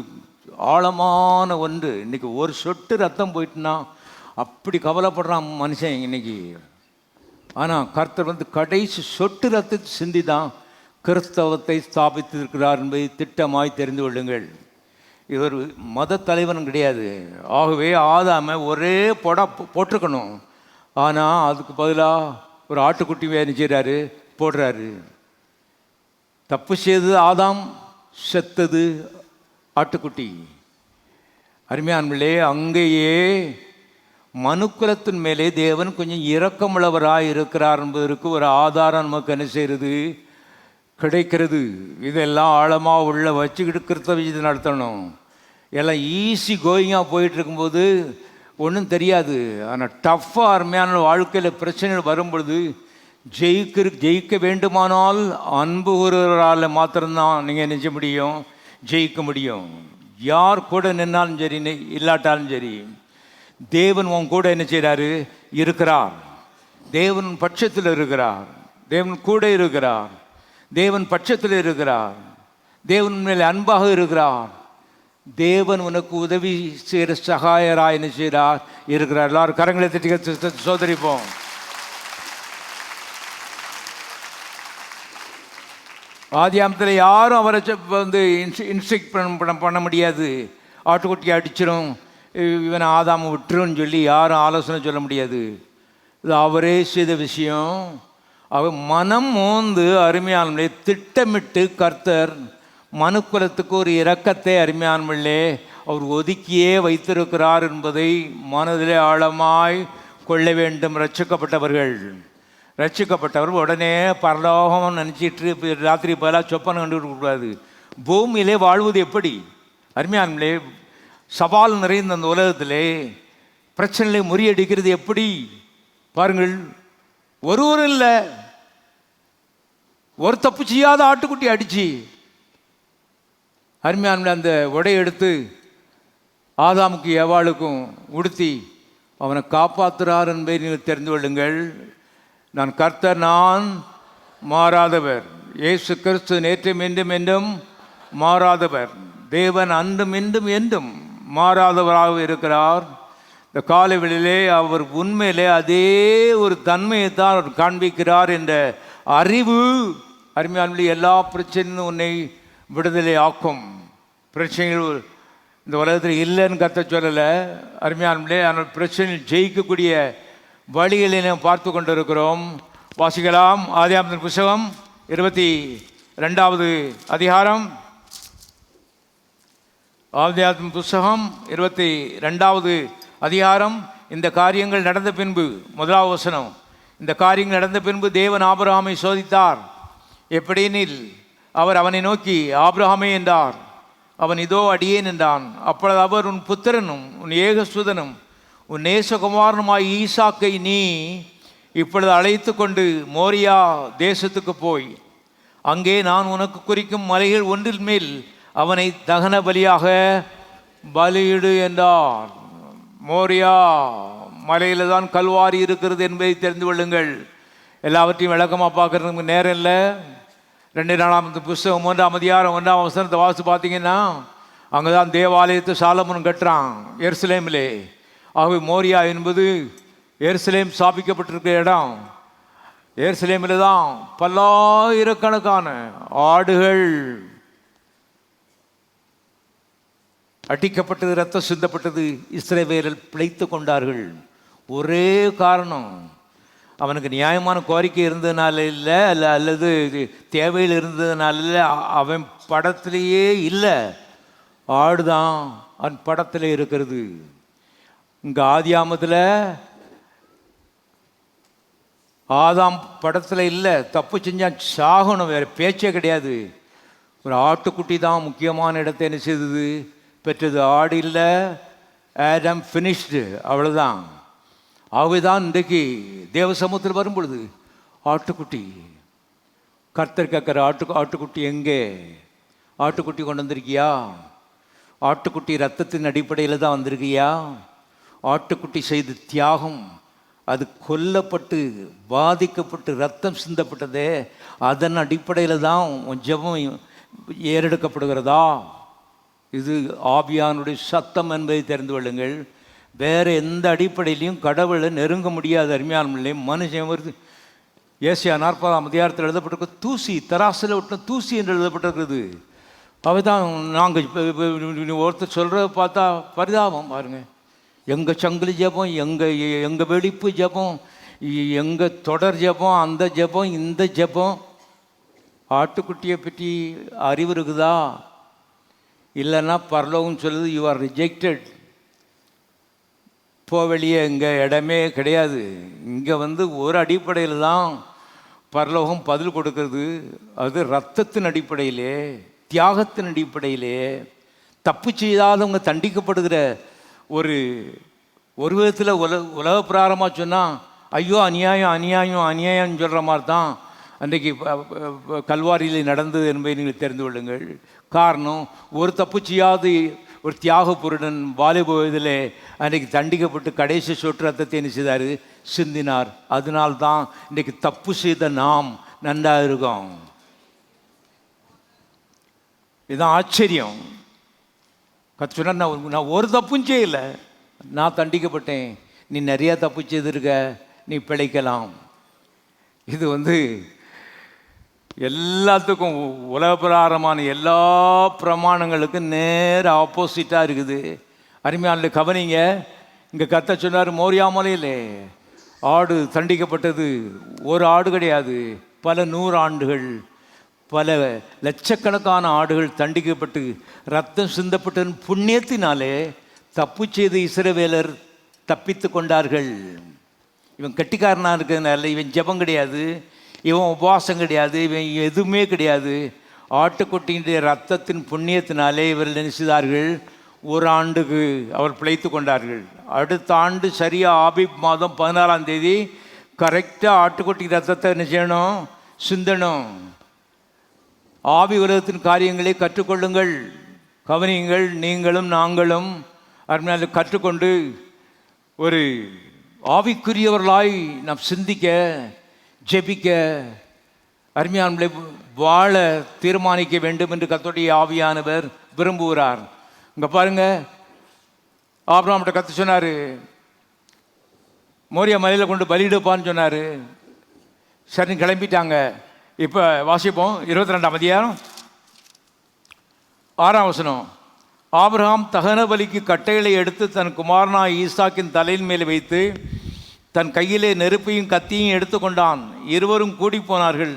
ஆழமான ஒன்று. இன்னைக்கு ஒரு சொட்டு ரத்தம் போயிட்டுனா அப்படி கவலைப்படுறான் மனுஷன் இன்னைக்கு. ஆனால் கர்த்தர் வந்து கடைசி சொட்டு ரத்தத்தை சிந்தி தான் கிறிஸ்தவத்தை ஸ்தாபித்திருக்கிறார் என்பதை திட்டமாய் தெரிந்து கொள்ளுங்கள். இது ஒரு மத தலைவன் கிடையாது. ஆகவே ஆதாமை ஒரே போட்டிருக்கணும். ஆனால் அதுக்கு பதிலாக ஒரு ஆட்டுக்குட்டி வேலை செய்கிறாரு, போடுறாரு. தப்பு செய்தது ஆதாம், செத்தது ஆட்டுக்குட்டி. அருமையானவர்களே, அங்கேயே மனுக்குலத்தின் மேலே தேவன் கொஞ்சம் இரக்கமுள்ளவராக இருக்கிறார் என்பதற்கு ஒரு ஆதாரம் நமக்கு என்ன செய்கிறது, கிடைக்கிறது. இதெல்லாம் ஆழமாக உள்ள வச்சுக்கிட்டு கிறிஸ்தவ இது நடத்தணும். எல்லாம் ஈஸி கோயிங்காக போயிட்டு இருக்கும்போது ஒன்றும் தெரியாது. ஆனால் டஃப்பாக அருமையான வாழ்க்கையில் பிரச்சனைகள் வரும்பொழுது ஜெயிக்க வேண்டுமானால் அன்பு கூறுவரால் மாத்திரம்தான் நீங்கள் நினைச்ச முடியும், ஜெயிக்க முடியும். யார் கூட நின்னாலும் சரி, இல்லாட்டாலும் சரி, தேவன் உன் கூட என்ன செய்கிறாரு, இருக்கிறார். தேவன் பட்சத்தில் இருக்கிறார், தேவன் கூட இருக்கிறார், தேவன் பட்சத்தில் இருக்கிறார், தேவன் மேலே அன்பாக இருக்கிறார். தேவன் உனக்கு உதவி செய்கிற சகாயராக என்ன செய்கிறார், இருக்கிறார். எல்லாரும் கரங்களை தட்டி சோதரிப்போம். ஆதியாமத்தில் யாரும் அவரை வந்து இன்ஸ்ட்ரக்ட் பண்ண முடியாது. ஆட்டுக்குட்டி அடிச்சிடும், இவனை ஆதாம விட்டுருன்னு சொல்லி யாரும் ஆலோசனை சொல்ல முடியாது. இது அவரே செய்த விஷயம். அவர் மனம் மோந்து அருமையானவர்களே திட்டமிட்டு கர்த்தர் மனுக்குலத்துக்கு ஒரு இரக்கத்தை அருமையானவர்களே அவர் ஒதுக்கியே வைத்திருக்கிறார் என்பதை மனதிலே ஆழமாய் கொள்ள வேண்டும். ரட்சிக்கப்பட்டவர் உடனே பரலோகம் நினச்சிட்டு ராத்திரி பதிலாக சொப்பனை கண்டுவிடக்கூடாது. பூமியிலே வாழ்வது எப்படி அருமையானவர்களே, சவால் நிறைந்த அந்த உலகத்திலே பிரச்சனைகளை முறியடிக்கிறது எப்படி பாருங்கள். ஒருவரும் இல்லை, ஒரு தப்பு செய்யாத ஆட்டுக்குட்டி அடிச்சு அருமையான அந்த உடையை எடுத்து ஆதாமுக்கு ஏவாளுக்கும் உடுத்தி அவனை காப்பாற்றுறார் என்பதை நீங்கள் தெரிந்து கொள்ளுங்கள். நான் கர்த்தர், நான் மாறாதவர். இயேசு கிறிஸ்து நேற்றும் என்றும் என்றும் மாறாதவர். தேவன் அன்றும் இன்றும் என்றும் மாறாதவராக இருக்கிறார். இந்த காலைவெளியிலே அவர் உண்மையிலே அதே ஒரு தன்மையை தான் அவர் காண்பிக்கிறார் என்ற அறிவு அருமையான எல்லா பிரச்சனையும் உன்னை விடுதலை ஆக்கும். பிரச்சனைகள் இந்த உலகத்தில் இல்லைன்னு கர்த்தர் சொல்லலை அருமையானே. ஆனால் பிரச்சனையில் ஜெயிக்கக்கூடிய வழிகளை நாம் பார்த்து கொண்டு இருக்கிறோம். வாசிக்கலாம். ஆதியாகமத்தின் புத்தகம் 22வது அதிகாரம். ஆதியாகமத்தின் புத்தகம் 22வது அதிகாரம். இந்த காரியங்கள் நடந்த பின்பு, முதலாவது வசனம், இந்த காரியங்கள் நடந்த பின்பு தேவன் ஆபிரகாமை சோதித்தார். எப்படியெனில் அவர் அவனை நோக்கி ஆபிரகாமே என்றார். அவன் இதோ அடியேன் என்றான். அப்பொழுது அவர், உன் புத்திரனும் உன் ஏகசுதனும் உன் நேசகுமாரனுமாய் ஈசாக்கை நீ இப்பொழுது அழைத்து கொண்டு மோரியா தேசத்துக்கு போய் அங்கே நான் உனக்கு குறிக்கும் மலைகள் ஒன்றில் மேல் அவனை தகன பலியாக பலியிடு என்றார். மோரியா மலையில் தான் கல்வாரி இருக்கிறது என்பதை தெரிந்து கொள்ளுங்கள். எல்லாவற்றையும் விளக்கமாக பார்க்குறதுக்கு நேரம் இல்லை. 2 நாளாம் புஸ்தகம் 1ஆம் அதிகாரம் 1ஆம் வசனத்தை வாசித்து பார்த்தீங்கன்னா அங்கே தான் தேவாலயத்தை சாலமோன் கட்டுறான் எருசலேமிலே. ஆகவே மோரியா என்பது எருசலேம் ஸ்தாபிக்கப்பட்டிருக்கிற இடம். எருசலேமில் தான் பல்லாயிரக்கணக்கான ஆடுகள் அடிக்கப்பட்டது, ரத்தம் சிந்தப்பட்டது. இஸ்ரவேலர் பிழைத்து கொண்டார்கள். ஒரே காரணம், அவனுக்கு நியாயமான கோரிக்கை இருந்ததுனால இல்லை, அல்லது தேவையில் இருந்ததுனால இல்லை. அவன் படத்திலேயே இல்லை, ஆடுதான் அவன் படத்தில் இருக்கிறது. இங்கே ஆதியாமத்தில் ஆதாம் படத்தில் இல்லை. தப்பு செஞ்சால் சாகணும், வேறு பேச்சே கிடையாது. ஒரு ஆட்டுக்குட்டி தான் முக்கியமான இடத்தை என்ன செய்தது, பெற்றது. ஆடு இல்லை, ஆடம் ஃபினிஷ்டு, அவ்வளோதான். ஆகவேதான் இன்றைக்கு தேவ சமூகத்தில் வரும் பொழுது ஆட்டுக்குட்டி, கர்த்தர் கேட்குற ஆட்டுக்குட்டி எங்கே? ஆட்டுக்குட்டி கொண்டு வந்திருக்கியா? ஆட்டுக்குட்டி ரத்தத்தின் அடிப்படையில் தான் வந்திருக்கியா? ஆட்டுக்குட்டி செய்த தியாகம், அது கொல்லப்பட்டு பாதிக்கப்பட்டு ரத்தம் சிந்தப்பட்டதே, அதன் அடிப்படையில் தான் ஜெபம் ஏறெடுக்கப்படுகிறதா? இது ஆவியானுடைய சத்தம் என்பதை தெரிந்து கொள்ளுங்கள். வேறு எந்த அடிப்படையிலையும் கடவுளை நெருங்க முடியாது. அருமையானவர்களே, மனுஷன் வருது. ஏசியா 40ஆம் அதிகாரத்தில் எழுதப்பட்டிருக்க தூசி, தராசில் விட்ட தூசி என்று எழுதப்பட்டிருக்கிறது. அவைதான் நாங்கள் ஒருத்தர் சொல்கிறத பார்த்தா பரிதாபம். பாருங்கள், எங்கள் சங்கிலி ஜெபம், எங்கள் வெடிப்பு ஜெபம், எங்கள் தொடர் ஜெபம், அந்த ஜெபம், இந்த ஜெபம். ஆட்டுக்குட்டியை பற்றி அறிவு இருக்குதா? இல்லைன்னா பரலோகம் சொல்லுது யூ ஆர் ரிஜெக்டட், போ வெளியே, இங்கே இடமே கிடையாது. இங்கே ஒரு அடிப்படையில் தான் பரலோகம் பதில் கொடுக்கறது. அது இரத்தத்தின் அடிப்படையிலே, தியாகத்தின் அடிப்படையிலே. தப்பு செய்யாதவங்க தண்டிக்கப்படுகிற ஒரு விதத்தில் உலக பிராரமாக சொன்னால் ஐயோ அநியாயம் அநியாயம் அநியாயம்னு சொல்கிற மாதிரி தான் அன்றைக்கு கல்வாரியில் நடந்தது என்பதை நீங்கள் தெரிந்து கொள்ளுங்கள். காரணம், ஒரு தப்பு செய்யாது ஒரு தியாக பொருடன் வாலிப வயதில் அன்றைக்கு தண்டிக்கப்பட்டு கடைசி சொட்டு ரத்தத்தை என்ன செய்தார், சிந்தினார். அதனால்தான் இன்றைக்கு தப்பு செய்த நாம் நன்றாக இருக்கோம். இதுதான் ஆச்சரியம். கற்று சொன்னால் நான் ஒரு தப்பும் செய்யலை, நான் தண்டிக்கப்பட்டேன். நீ நிறையா தப்பு செய்திருக்க, நீ பிழைக்கலாம். இது எல்லாத்துக்கும் உலகப்பிரகாரமான எல்லா பிரமாணங்களுக்கும் நேர ஆப்போசிட்டாக இருக்குது. அருமையான கவனிங்க, இங்கே கத்த சொன்னார், மோரியா மலையிலே ஆடு தண்டிக்கப்பட்டது. ஒரு ஆடு கிடையாது, பல 100 ஆண்டுகள், பல லட்சக்கணக்கான ஆடுகள் தண்டிக்கப்பட்டு ரத்தம் சிந்தப்பட்ட புண்ணியத்தினாலே தப்பு செய்து இஸ்ரவேலர் தப்பித்து கொண்டார்கள். இவன் கெட்டிக்காரனாக இருக்கிறதுனால இவன் ஜெபம் கிடையாது, இவன் உபவாசம் கிடையாது, இவன் எதுவுமே கிடையாது. ஆட்டுக்குட்டியினுடைய ரத்தத்தின் புண்ணியத்தினாலே இவர்கள் நினைச்சார்கள், ஒரு ஆண்டுக்கு அவர் பிழைத்து கொண்டார்கள். அடுத்த ஆண்டு சரியாக ஆபிப் மாதம் 16ஆம் தேதி கரெக்டாக ஆட்டுக்குட்டி ரத்தத்தை என்ன செய்யணும், சிந்தணும். ஆவி உலகத்தின் காரியங்களை கற்றுக்கொள்ளுங்கள், கவனியுங்கள். நீங்களும் நாங்களும் அருமையாக கற்றுக்கொண்டு ஒரு ஆவிக்குரியவர்களாய் நாம் சிந்திக்க, ஜெபிக்க, அருமையானவர்களை வாழ தீர்மானிக்க வேண்டும் என்று கர்த்தருடைய ஆவியானவர் விரும்புகிறார். இங்கே பாருங்க, ஆபிரகாம்கிட்ட கர்த்தர் சொன்னார், மோரியா மலையில் கொண்டு பலியிடுப்பான்னு சொன்னார். சரின்னு கிளம்பிட்டாங்க. இப்போ வாசிப்போம் 22ஆம் அதிகாரம் 6ஆம் வசனம். ஆபிரகாம் தகன பலிக்கு கட்டைகளை எடுத்து தன் குமாரனாய் ஈசாக்கின் தலையின் மேலே வைத்து தன் கையிலே நெருப்பையும் கத்தியும் எடுத்துக்கொண்டான். இருவரும் கூடி போனார்கள்.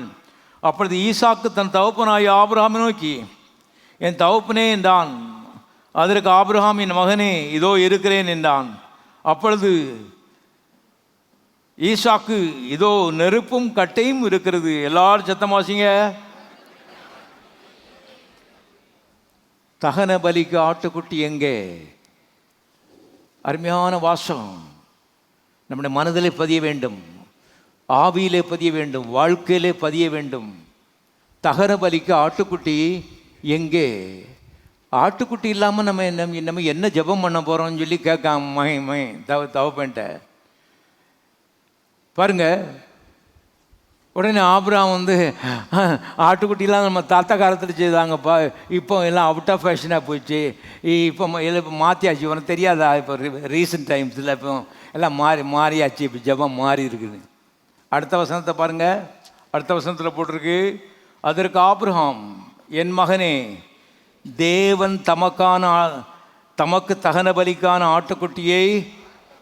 அப்பொழுது ஈசாக்கு தன் தகப்பனாய் ஆபிரகாமை நோக்கி, என் தகப்பனே என்றான். அதற்கு ஆபிரகாம், என் மகனே, இதோ இருக்கிறேன் என்றான். அப்பொழுது ஈசாக்கு, இதோ நெருப்பும் கட்டையும் இருக்கிறது. எல்லாரும் சத்தம் வாசிங்க. தகன பலிக்கு ஆட்டுக்குட்டி எங்கே? அருமையான வாசகம் நம்முடைய மனதிலே பதிய வேண்டும், ஆவியிலே பதிய வேண்டும், வாழ்க்கையிலே பதிய வேண்டும். தகன பலிக்கு ஆட்டுக்குட்டி எங்கே? ஆட்டுக்குட்டி இல்லாமல் நம்ம என்ன ஜெபம் பண்ண போகிறோம்னு சொல்லி கேட்காம தவப்பேன்ட்ட பாருங்க. உடனே ஆபிரகாம் வந்து ஆட்டுக்குட்டிலாம் நம்ம தாத்தா காலத்தில் செய்தாங்கப்பா, இப்போ எல்லாம் அவுட் ஆஃப் ஃபேஷனாக போயிடுச்சு, இப்போ எல்லாம் மாற்றியாச்சு, உனக்கு தெரியாதா? இப்போ ரீசெண்ட் டைம்ஸில் இப்போ எல்லாம் மாறியாச்சு, இப்போ ஜெபம் மாறி இருக்குது. அடுத்த வசனத்தை பாருங்கள். அடுத்த வசனத்தில் போட்டிருக்கு, அதற்கு ஆபிரகாம், என் மகனே, தேவன் தமக்கு தகன பலிக்கான ஆட்டுக்குட்டியை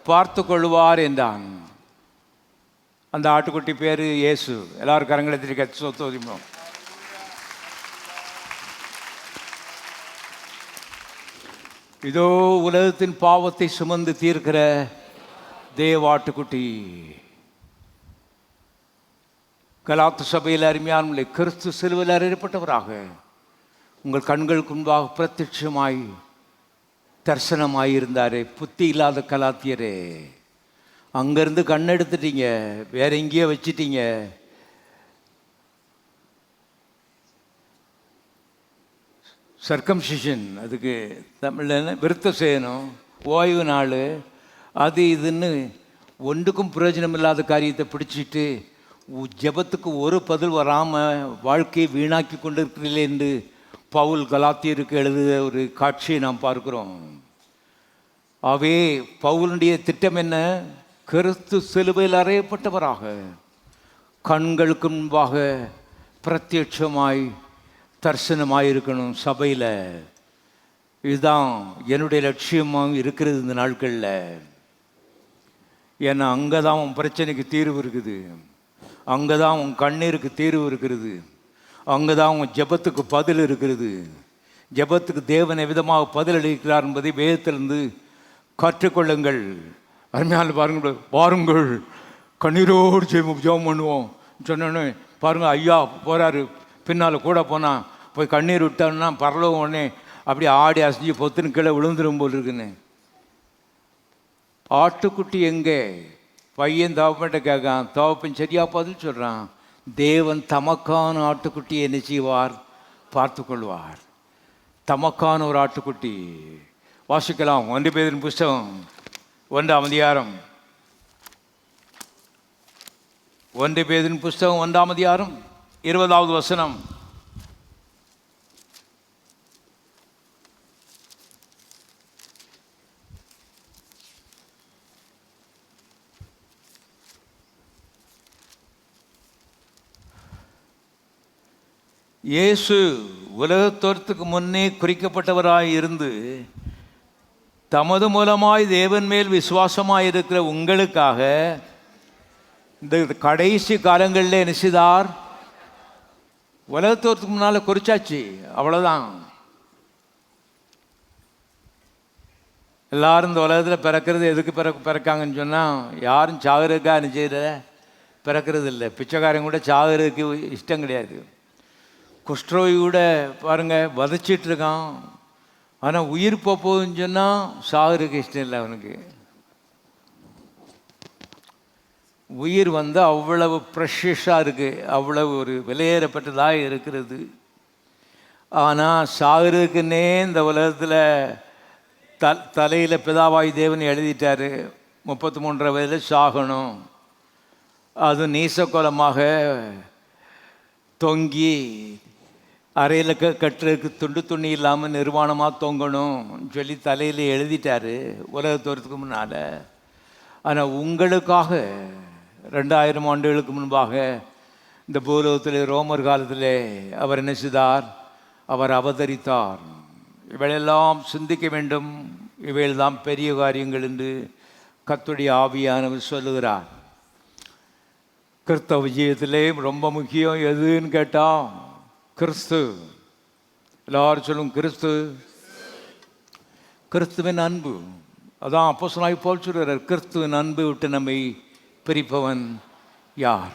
பார்த்து கொள்வார் என்றான். அந்த ஆட்டுக்குட்டி பேர் இயேசு. எல்லாரும் கரங்களை திருக்க சொத்தோதிப்போம். இதோ உலகத்தின் பாவத்தை சுமந்து தீர்க்கிற தேவாட்டுக்குட்டி. கலாத்து சபையில் அருமையான கிறிஸ்து சிலுவையில் அறையப்பட்டவராக உங்கள் கண்களுக்கு முன்பாக பிரத்யட்சமாய் தரிசனமாயிருந்தாரே. புத்தி இல்லாத கலாத்தியரே, அங்கேருந்து கண்ணெடுத்துட்டீங்க, வேற எங்கேயோ வச்சிட்டீங்க. சர்க்கம்சிஷன், அதுக்கு தமிழில் விருத்த செய்யணும், ஓய்வு நாள், அது இதுன்னு ஒன்றுக்கும் பிரயோஜனம் இல்லாத காரியத்தை பிடிச்சிட்டு ஜெபத்துக்கு ஒரு பதில் வராமல் வாழ்க்கையை வீணாக்கி கொண்டிருக்கிறீர்களே என்று பவுல் கலாத்தியருக்கு எழுதிய ஒரு காட்சியை நாம் பார்க்கிறோம். அவே பவுலுடைய திட்டம் என்ன? கிறிஸ்து சிலுவையில் அறையப்பட்டவராக கண்களுக்கு முன்பாக பிரத்யட்சமாய் தரிசனமாயிருக்கணும் சபையில். இதுதான் என்னுடைய லட்சியமாக இருக்கிறது இந்த நாட்களில். ஏன்னா அங்கே தான் உன் பிரச்சனைக்கு தீர்வு இருக்குது, அங்கே தான் உன் கண்ணீருக்கு தீர்வு இருக்கிறது, அங்கே தான் உன் ஜெபத்துக்கு பதில் இருக்கிறது. ஜெபத்துக்கு தேவன் எவ்விதமாக பதில் அளிக்கிறார் என்பதை வேதத்திலிருந்து கற்றுக்கொள்ளுங்கள். அருமையான பாருங்கள் கண்ணீரோடு ஜெபம் பண்ணுவோம் சொன்னோன்னு பாருங்கள், ஐயா போகிறாரு பின்னால் கூட போனால் போய் கண்ணீர் விட்டோன்னா பரலோகம் உடனே அப்படி ஆடி அசைஞ்சு பொத்துன்னு கீழே விழுந்துரும் போல் இருக்குன்னு. ஆட்டுக்குட்டி எங்கே? பையன் தவப்பன்ட்ட கேட்கான், தவப்பன் சரியா பதில் சொல்கிறான், தேவன் தமக்கான ஆட்டுக்குட்டியை என்ன செய்வார்? பார்த்து கொள்வார். தமக்கான ஒரு ஆட்டுக்குட்டி. வாசிக்கலாம். 1 பேதுரு புஸ்தகம் 1ஆம் அதிகாரம். 1 பேதுரு புஸ்தகம் 1ஆம் அதிகாரம் 20வது வசனம். இயேசு உலகத்தோற்றத்துக்கு முன்னே குறிக்கப்பட்டவராய் இருந்து தமது மூலமாய் தேவன் மேல் விசுவாசமாய் இருக்கிற உங்களுக்காக இந்த கடைசி காலங்களில் என்ன செய்தார்? உலகத்தோற்றத்துக்கு முன்னால் குறிச்சாச்சு, அவ்வளோதான். எல்லாரும் இந்த உலகத்தில் பிறக்கிறது எதுக்கு பிறக்காங்கன்னு சொன்னால், யாரும் சாகிறதுக்காக என்ன செய்கிற பிறக்கிறது இல்லை. பிச்சைக்காரங்க கூட சாகிறதுக்கு இஷ்டம் கிடையாது. குஷ்டரோகி கூட பாருங்கள் வதச்சிட்டு இருக்கான், ஆனால் உயிர் போகுதுன்னு சொன்னால் சாகிறதுக்கு இஷ்டம் இல்லை அவனுக்கு. உயிர் வந்து அவ்வளவு ப்ரெஷஸாக இருக்குது, அவ்வளவு ஒரு விலையேறப்பட்டதாக இருக்கிறது. ஆனால் சாகிறதுக்குன்னே இந்த உலகத்தில் தலையில் பிதாவாய் தேவன் எழுதிட்டார், 33 வயதில் சாகணும். அது நீசக்கோலமாக தொங்கி அறையில் கட்டுறதுக்கு துணி இல்லாமல் நிர்வாணமாக தொங்கணும் சொல்லி தலையில் எழுதிட்டார் உலகத்தோறதுக்கு முன்னால். ஆனால் உங்களுக்காக 2000 ஆண்டுகளுக்கு முன்பாக இந்த பூலோகத்தில் ரோமர் காலத்தில் அவர் என்ன செய்தார்? அவர் அவதரித்தார். இவையெல்லாம் சிந்திக்க வேண்டும். இவையெல்லாம் பெரிய காரியங்கள் என்று கர்த்தருடைய ஆவியானவர் சொல்லுகிறார். கிறிஸ்தவ விஜயத்திலே ரொம்ப முக்கியம் எதுன்னு கேட்டால் கிறிஸ்து. எல்லாரும் சொல்லும் கிறிஸ்து. கிறிஸ்துவின் அன்பு. அதான் அப்போஸ்தலனாகிய பவுல் சொல்கிறார், கிறிஸ்துவின் அன்பு விட்டு நம்மை பிரிப்பவன் யார்?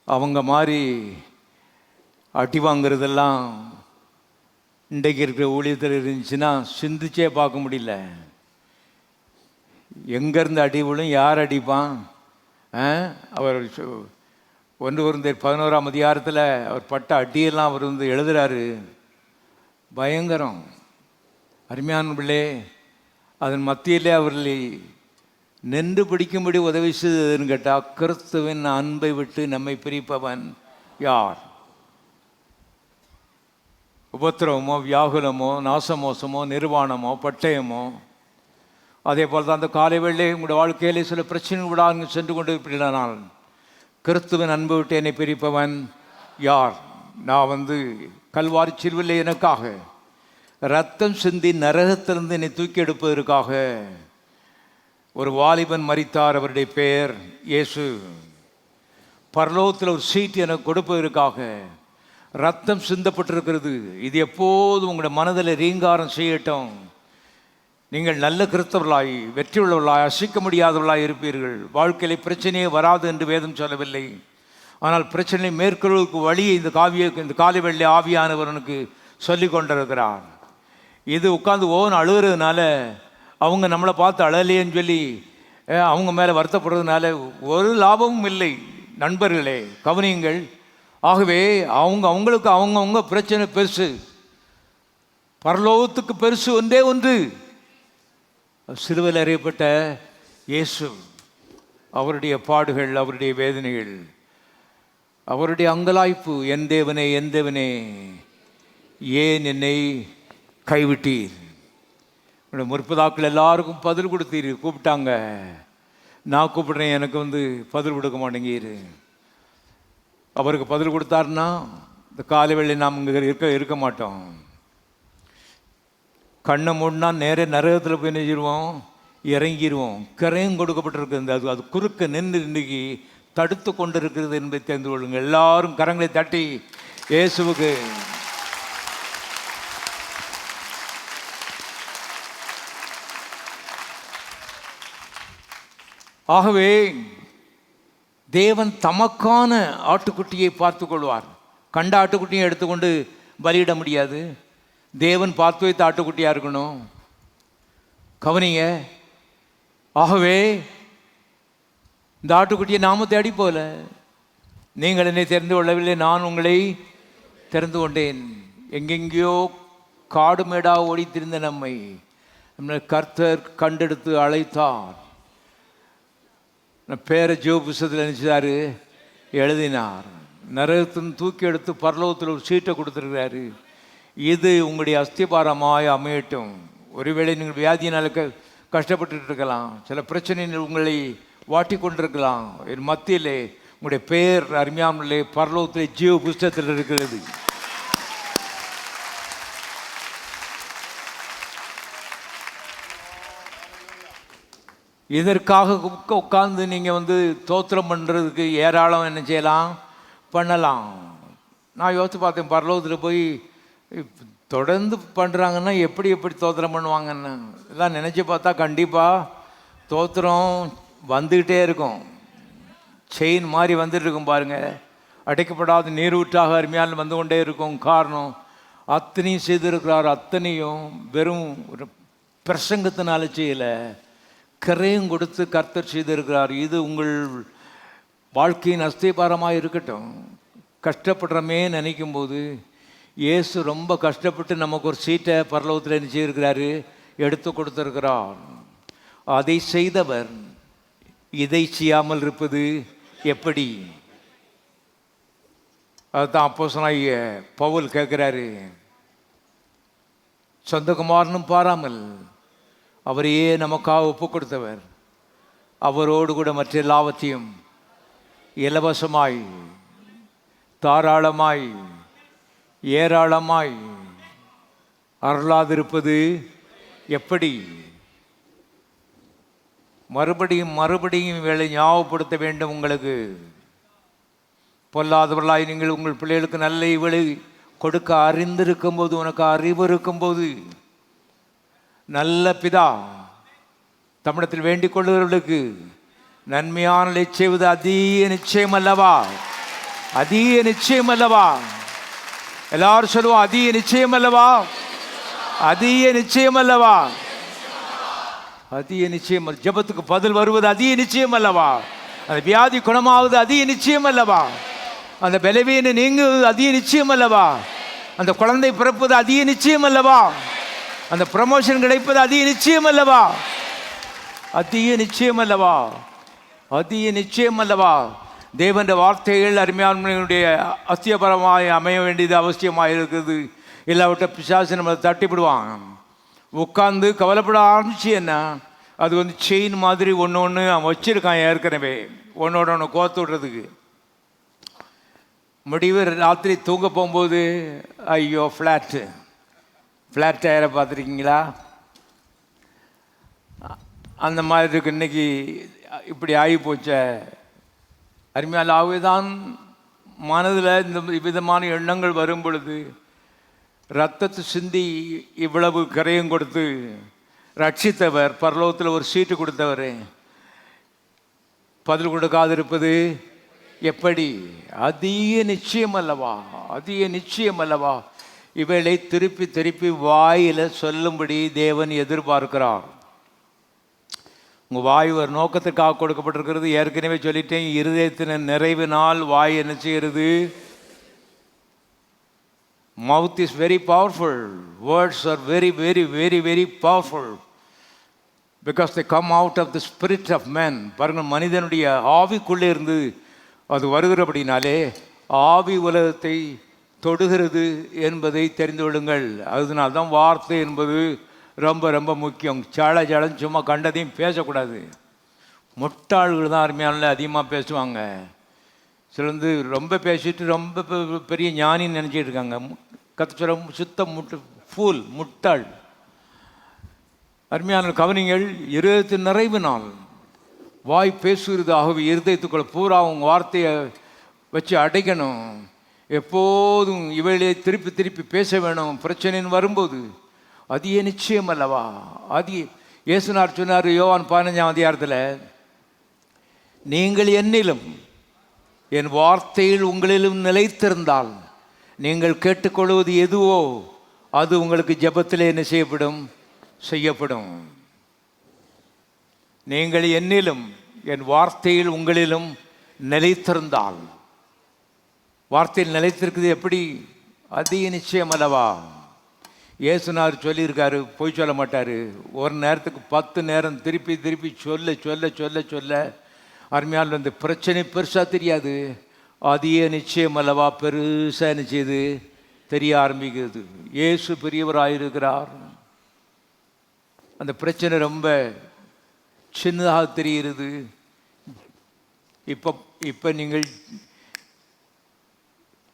அவங்க மாதிரி அடி வாங்கிறதெல்லாம் இன்றைக்கு இருக்கிற ஊழியத்தில் இருந்துச்சுன்னா சிந்திச்சே பார்க்க முடியல. எங்கேருந்து அடி விழும், யார் அடிப்பான்? அவர் 1 கொரிந்தியர் 11ஆம் அதிகாரத்தில் அவர் பட்ட அடியெல்லாம் அவர் எழுதுகிறாரு. பயங்கரம். அருமையான பிள்ளை, அதன் மத்தியிலே அவர்களை நின்று பிடிக்கும்படி உதவி செய்ததுன்னு கேட்டால், கிறிஸ்துவின் அன்பை விட்டு நம்மை பிரிப்பவன் யார்? உபத்திரவமோ, வியாகுலமோ, நாசமோசமோ, நிர்வாணமோ, பட்டயமோ. அதே போல் தான் அந்த காலை வேளை உங்களுடைய வாழ்க்கையிலே சில பிரச்சனை விடாங்க சென்று கொண்டு இருப்பீர்களானால், கிறிஸ்துவின் அன்பை விட்டு என்னை பிரிப்பவன் யார்? நான் கல்வாரி சிலுவையில் எனக்காக ரத்தம் சிந்தி நரகத்திலிருந்து என்னை தூக்கி எடுப்பதற்காக ஒரு வாலிபன் மரித்தார். அவருடைய பெயர் இயேசு. பரலோகத்தில் ஒரு சீட் எனக்கு கொடுப்பதற்காக ரத்தம் சிந்தப்பட்டிருக்கிறது. இது எப்போதும் உங்களுடைய மனதில் ரீங்காரம் செய்யட்டும். நீங்கள் நல்ல கிறிஸ்தவர்களாய், வெற்றி உள்ளவர்களாய், அசைக்க முடியாதவர்களாய் இருப்பீர்கள். வாழ்க்கையிலே பிரச்சனையே வராது என்று வேதம் சொல்லவில்லை. ஆனால் பிரச்சனை மேற்கொள்வதற்கு வழியை இந்த காலை வெள்ளை ஆவியானவரனுக்கு சொல்லி கொண்டிருக்கிறார். இது உட்காந்து அழுகிறதுனால, அவங்க நம்மளை பார்த்து அழலையேன்னு சொல்லி அவங்க மேலே வருத்தப்படுறதுனால ஒரு லாபமும் இல்லை. நண்பர்களே, கவனியுங்கள். ஆகவே அவங்களுக்கு அவங்கவுங்க பிரச்சனை பெருசு. பரலோகத்துக்கு பெருசு ஒன்றே ஒன்று, சிலுவையில் அறையப்பட்ட இயேசு. அவருடைய பாடுகள், அவருடைய வேதனைகள், அவருடைய அங்கலாய்ப்பு. என் தேவனே, என் தேவனே, ஏன் என்னை கைவிட்டீர்? முற்பதாக்கள் எல்லாருக்கும் பதில் கொடுத்தீர். கூப்பிட்டாங்க, நான் கூப்பிடுறேன், எனக்கு பதில் கொடுக்க மாட்டேங்கிறீர். அவருக்கு பதில் கொடுத்தாருன்னா இந்த காலை வேளை நாம் இங்கே இருக்க மாட்டோம். கண்ணை மூடினா நேரே நரகத்தில் போய் நெஞ்சிடுவோம், இறங்கிடுவோம். கரையும் கொடுக்கப்பட்டிருக்கு. அது குறுக்க நின்று இன்னைக்கு தடுத்து கொண்டு இருக்கிறது என்பதை தெரிந்து கொள்ளுங்கள். எல்லாரும் கரங்களை தட்டி இயேசுவுக்கு ஆகவே தேவன் தமக்கான ஆட்டுக்குட்டியை பார்த்து கொள்வார். கண்ட ஆட்டுக்குட்டியை எடுத்துக்கொண்டு பலியிட முடியாது. தேவன் பார்த்து வைத்த ஆட்டுக்குட்டியாக இருக்கணும். கவனிங்க. ஆகவே இந்த ஆட்டுக்குட்டியை நாம தேடி போல. நீங்கள் என்னை தெரிந்து கொள்ளவில்லை, நான் உங்களை தெரிந்து கொண்டேன். எங்கெங்கேயோ காடு மேடா ஓடித்திருந்த நம்மை கர்த்தர் கண்டெடுத்து அழைத்தார். பேரை ஜீவ புஸ்தகத்தில் நினைச்சாரு, எழுதினார். நரகத்தின் தூக்கி எடுத்து பரலோகத்தில் ஒரு சீட்டை கொடுத்துருக்கிறாரு. இது உங்களுடைய அஸ்திபாரமாய் அமையட்டும். ஒருவேளை நீங்கள் வியாதியினால் கஷ்டப்பட்டு இருக்கலாம், சில பிரச்சனைகள் உங்களை வாட்டி கொண்டிருக்கலாம். என் மத்தியிலே உங்களுடைய பெயர் அருமையாமலே பரலோகத்திலே ஜீவ புஸ்தகத்தில் இருக்கிறது. இதற்காக உட்கார்ந்து நீங்கள் தோத்திரம் பண்ணுறதுக்கு ஏராளம் என்ன செய்யலாம், பண்ணலாம். நான் யோசித்து பார்த்தேன், பரலோகத்தில் போய் தொடர்ந்து பண்ணுறாங்கன்னா எப்படி தோத்திரம் பண்ணுவாங்கன்னு எல்லாம் நினச்சி பார்த்தா கண்டிப்பாக தோத்திரம் வந்துக்கிட்டே இருக்கும். செயின் மாதிரி வந்துட்டு இருக்கும் பாருங்கள். அடைக்கப்படாத நீரூற்றாக அருமையால் வந்து கொண்டே இருக்கும். காரணம், அத்தனையும் செய்திருக்கிறார். அத்தனையும் வெறும் ஒரு பிரசங்கத்தினால செய்யலை, கரையும் கொடுத்து கர்த்தர் செய்திருக்கிறார். இது உங்கள் வாழ்க்கையின் அஸ்திபாரமாக இருக்கட்டும். கஷ்டப்படுறமே நினைக்கும் போது இயேசு ரொம்ப கஷ்டப்பட்டு நமக்கு ஒரு சீட்டை பரலோகத்தில் என்ன செய்திருக்கிறாரு, எடுத்து கொடுத்திருக்கிறார். அதை செய்தவர் இதை செய்யாமல் இருப்பது எப்படி? அதுதான் அப்போஸ்தலனாகிய பவுல் கேட்கிறாரு. சொந்த குமாரனும் பாராமல் அவரையே நமக்காக ஒப்பு கொடுத்தவர், அவரோடு கூட மற்ற எல்லாவற்றையும் இலவசமாய், தாராளமாய், ஏராளமாய் அருளாதிருப்பது எப்படி? மறுபடியும் வேலை ஞாபகப்படுத்த வேண்டும் உங்களுக்கு. பொல்லாதவர்களாய் நீங்கள் உங்கள் பிள்ளைகளுக்கு நல்ல இவளை கொடுக்க அறிந்திருக்கும் போது, உனக்கு அறிவு இருக்கும்போது, நல்ல பிதா தமிழத்தில் வேண்டிக் கொள்ளுகிறவர்களுக்கு நன்மையான செய்வது அதிக நிச்சயம் அல்லவா? அதிக நிச்சயம் அல்லவா? எல்லாரும் சொல்லுவோம், அதிக நிச்சயம் அல்லவா? அதிக நிச்சயம் அல்லவா? அதிக நிச்சயம். ஜெபத்துக்கு பதில் வருவது அதிக நிச்சயம் அல்லவா? அந்த வியாதி குணமாவது அதிக நிச்சயம் அல்லவா? அந்த பலவீனம் நீங்குவது அதிக நிச்சயம் அல்லவா? அந்த குழந்தை பிறப்பது அதிக நிச்சயம் அல்லவா? அந்த ப்ரமோஷன் கிடைப்பது அதிக நிச்சயம் அல்லவா? அதிக நிச்சயம் அல்லவா? அதிக நிச்சயம் அல்லவா? தேவனுடைய வார்த்தைகள் அருமையானுடைய அத்தியபரமாய் அமைய வேண்டியது அவசியமாக இருக்குது. இல்லாவிட்ட பிசாசு நம்மளை தட்டிவிடுவாங்க. உட்காந்து கவலைப்பட ஆரம்பிச்சு என்ன, அது செயின் மாதிரி ஒன்று ஒன்று அவன் வச்சுருக்கான் ஏற்கனவே, ஒன்றோட ஒன்று கோத்து விடுறதுக்கு. முடிவு ராத்திரி தூங்க போகும்போது ஐயோ ஃப்ளாட் டயரை பார்த்துருக்கீங்களா? அந்த மாதிரி இருக்கு. இன்னைக்கு இப்படி ஆகி போச்ச. அருமையாலாகவே தான் மனதில் இந்த விதமான எண்ணங்கள் வரும் பொழுது ரத்தத்தை சிந்தி இவ்வளவு கரையும் கொடுத்து ரட்சித்தவர், பரலோகத்தில் ஒரு சீட்டு கொடுத்தவர், பதில் கொடுக்காதிருப்பது எப்படி? அதிக நிச்சயம் அல்லவா? அதிக நிச்சயம் அல்லவா? இவைகளை திருப்பி திருப்பி வாயில் சொல்லும்படி தேவன் எதிர்பார்க்கிறார். உங்கள் வாய் ஒரு நோக்கத்துக்காக கொடுக்கப்பட்டிருக்கிறது. ஏற்கனவே சொல்லிட்டேன், இருதயத்தின் நிறைவினால் வாய் என்ன செய்கிறது? Mouth is very powerful. Words are very, very, very, very powerful because they come out of the spirit of man. பாருங்கள், மனிதனுடைய ஆவிக்குள்ளே இருந்து அது வருகிறபடினாலே ஆவி உலகத்தை தொடுகிறது என்பதை தெரிந்து கொள்ளுங்கள். அதனால்தான் வார்த்தை என்பது ரொம்ப ரொம்ப முக்கியம். சளம் சும்மா கண்டதையும் பேசக்கூடாது. முட்டாள்கள் தான் அருமையான அதிகமாக பேசுவாங்க. சிலந்து ரொம்ப பேசிட்டு ரொம்ப பெரிய ஞானின்னு நினச்சிட்டு இருக்காங்க. கத்துற சுத்த முட்டாள். அருமையான கவனிங்கள். இருதயத்தின் நிறைவினால் வாய் பேசுகிறது. ஆகவே இருதயத்துக்குள்ள பூரா அவங்க வார்த்தையை வச்சு அடைக்கணும். எப்போதும் இவைகளே திருப்பி திருப்பி பேச வேணும் பிரச்சனைன்னு வரும்போது. அதிக நிச்சயம் அல்லவா? இயேசுனார் சொன்னார் யோவான் 15ஆம் அதிகாரத்தில், நீங்கள் என்னிலும் என் வார்த்தையில் உங்களிலும் நிலைத்திருந்தால் நீங்கள் கேட்டுக்கொள்வது எதுவோ அது உங்களுக்கு ஜெபத்திலே என்ன செய்யப்படும். நீங்கள் என்னிலும் என் வார்த்தையில் உங்களிலும் நிலைத்திருந்தால். வார்த்தையில் நிலைத்திருக்குது எப்படி? அதிக நிச்சயம் அல்லவா? இயேசுனார் சொல்லியிருக்காரு, பொய் சொல்ல மாட்டார். ஒரு நேரத்துக்கு 10 நேரம் திருப்பி திருப்பி சொல்ல சொல்ல சொல்ல சொல்ல அருமையால் வந்து பிரச்சனை பெருசாக தெரியாது. அதிக நிச்சயம் அல்லவா பெருசாக என்ன செய்யுது? தெரிய ஆரம்பிக்கிறது. இயேசு பெரியவராயிருக்கிறார். அந்த பிரச்சனை ரொம்ப சின்னதாக தெரிகிறது. இப்போ நீங்கள்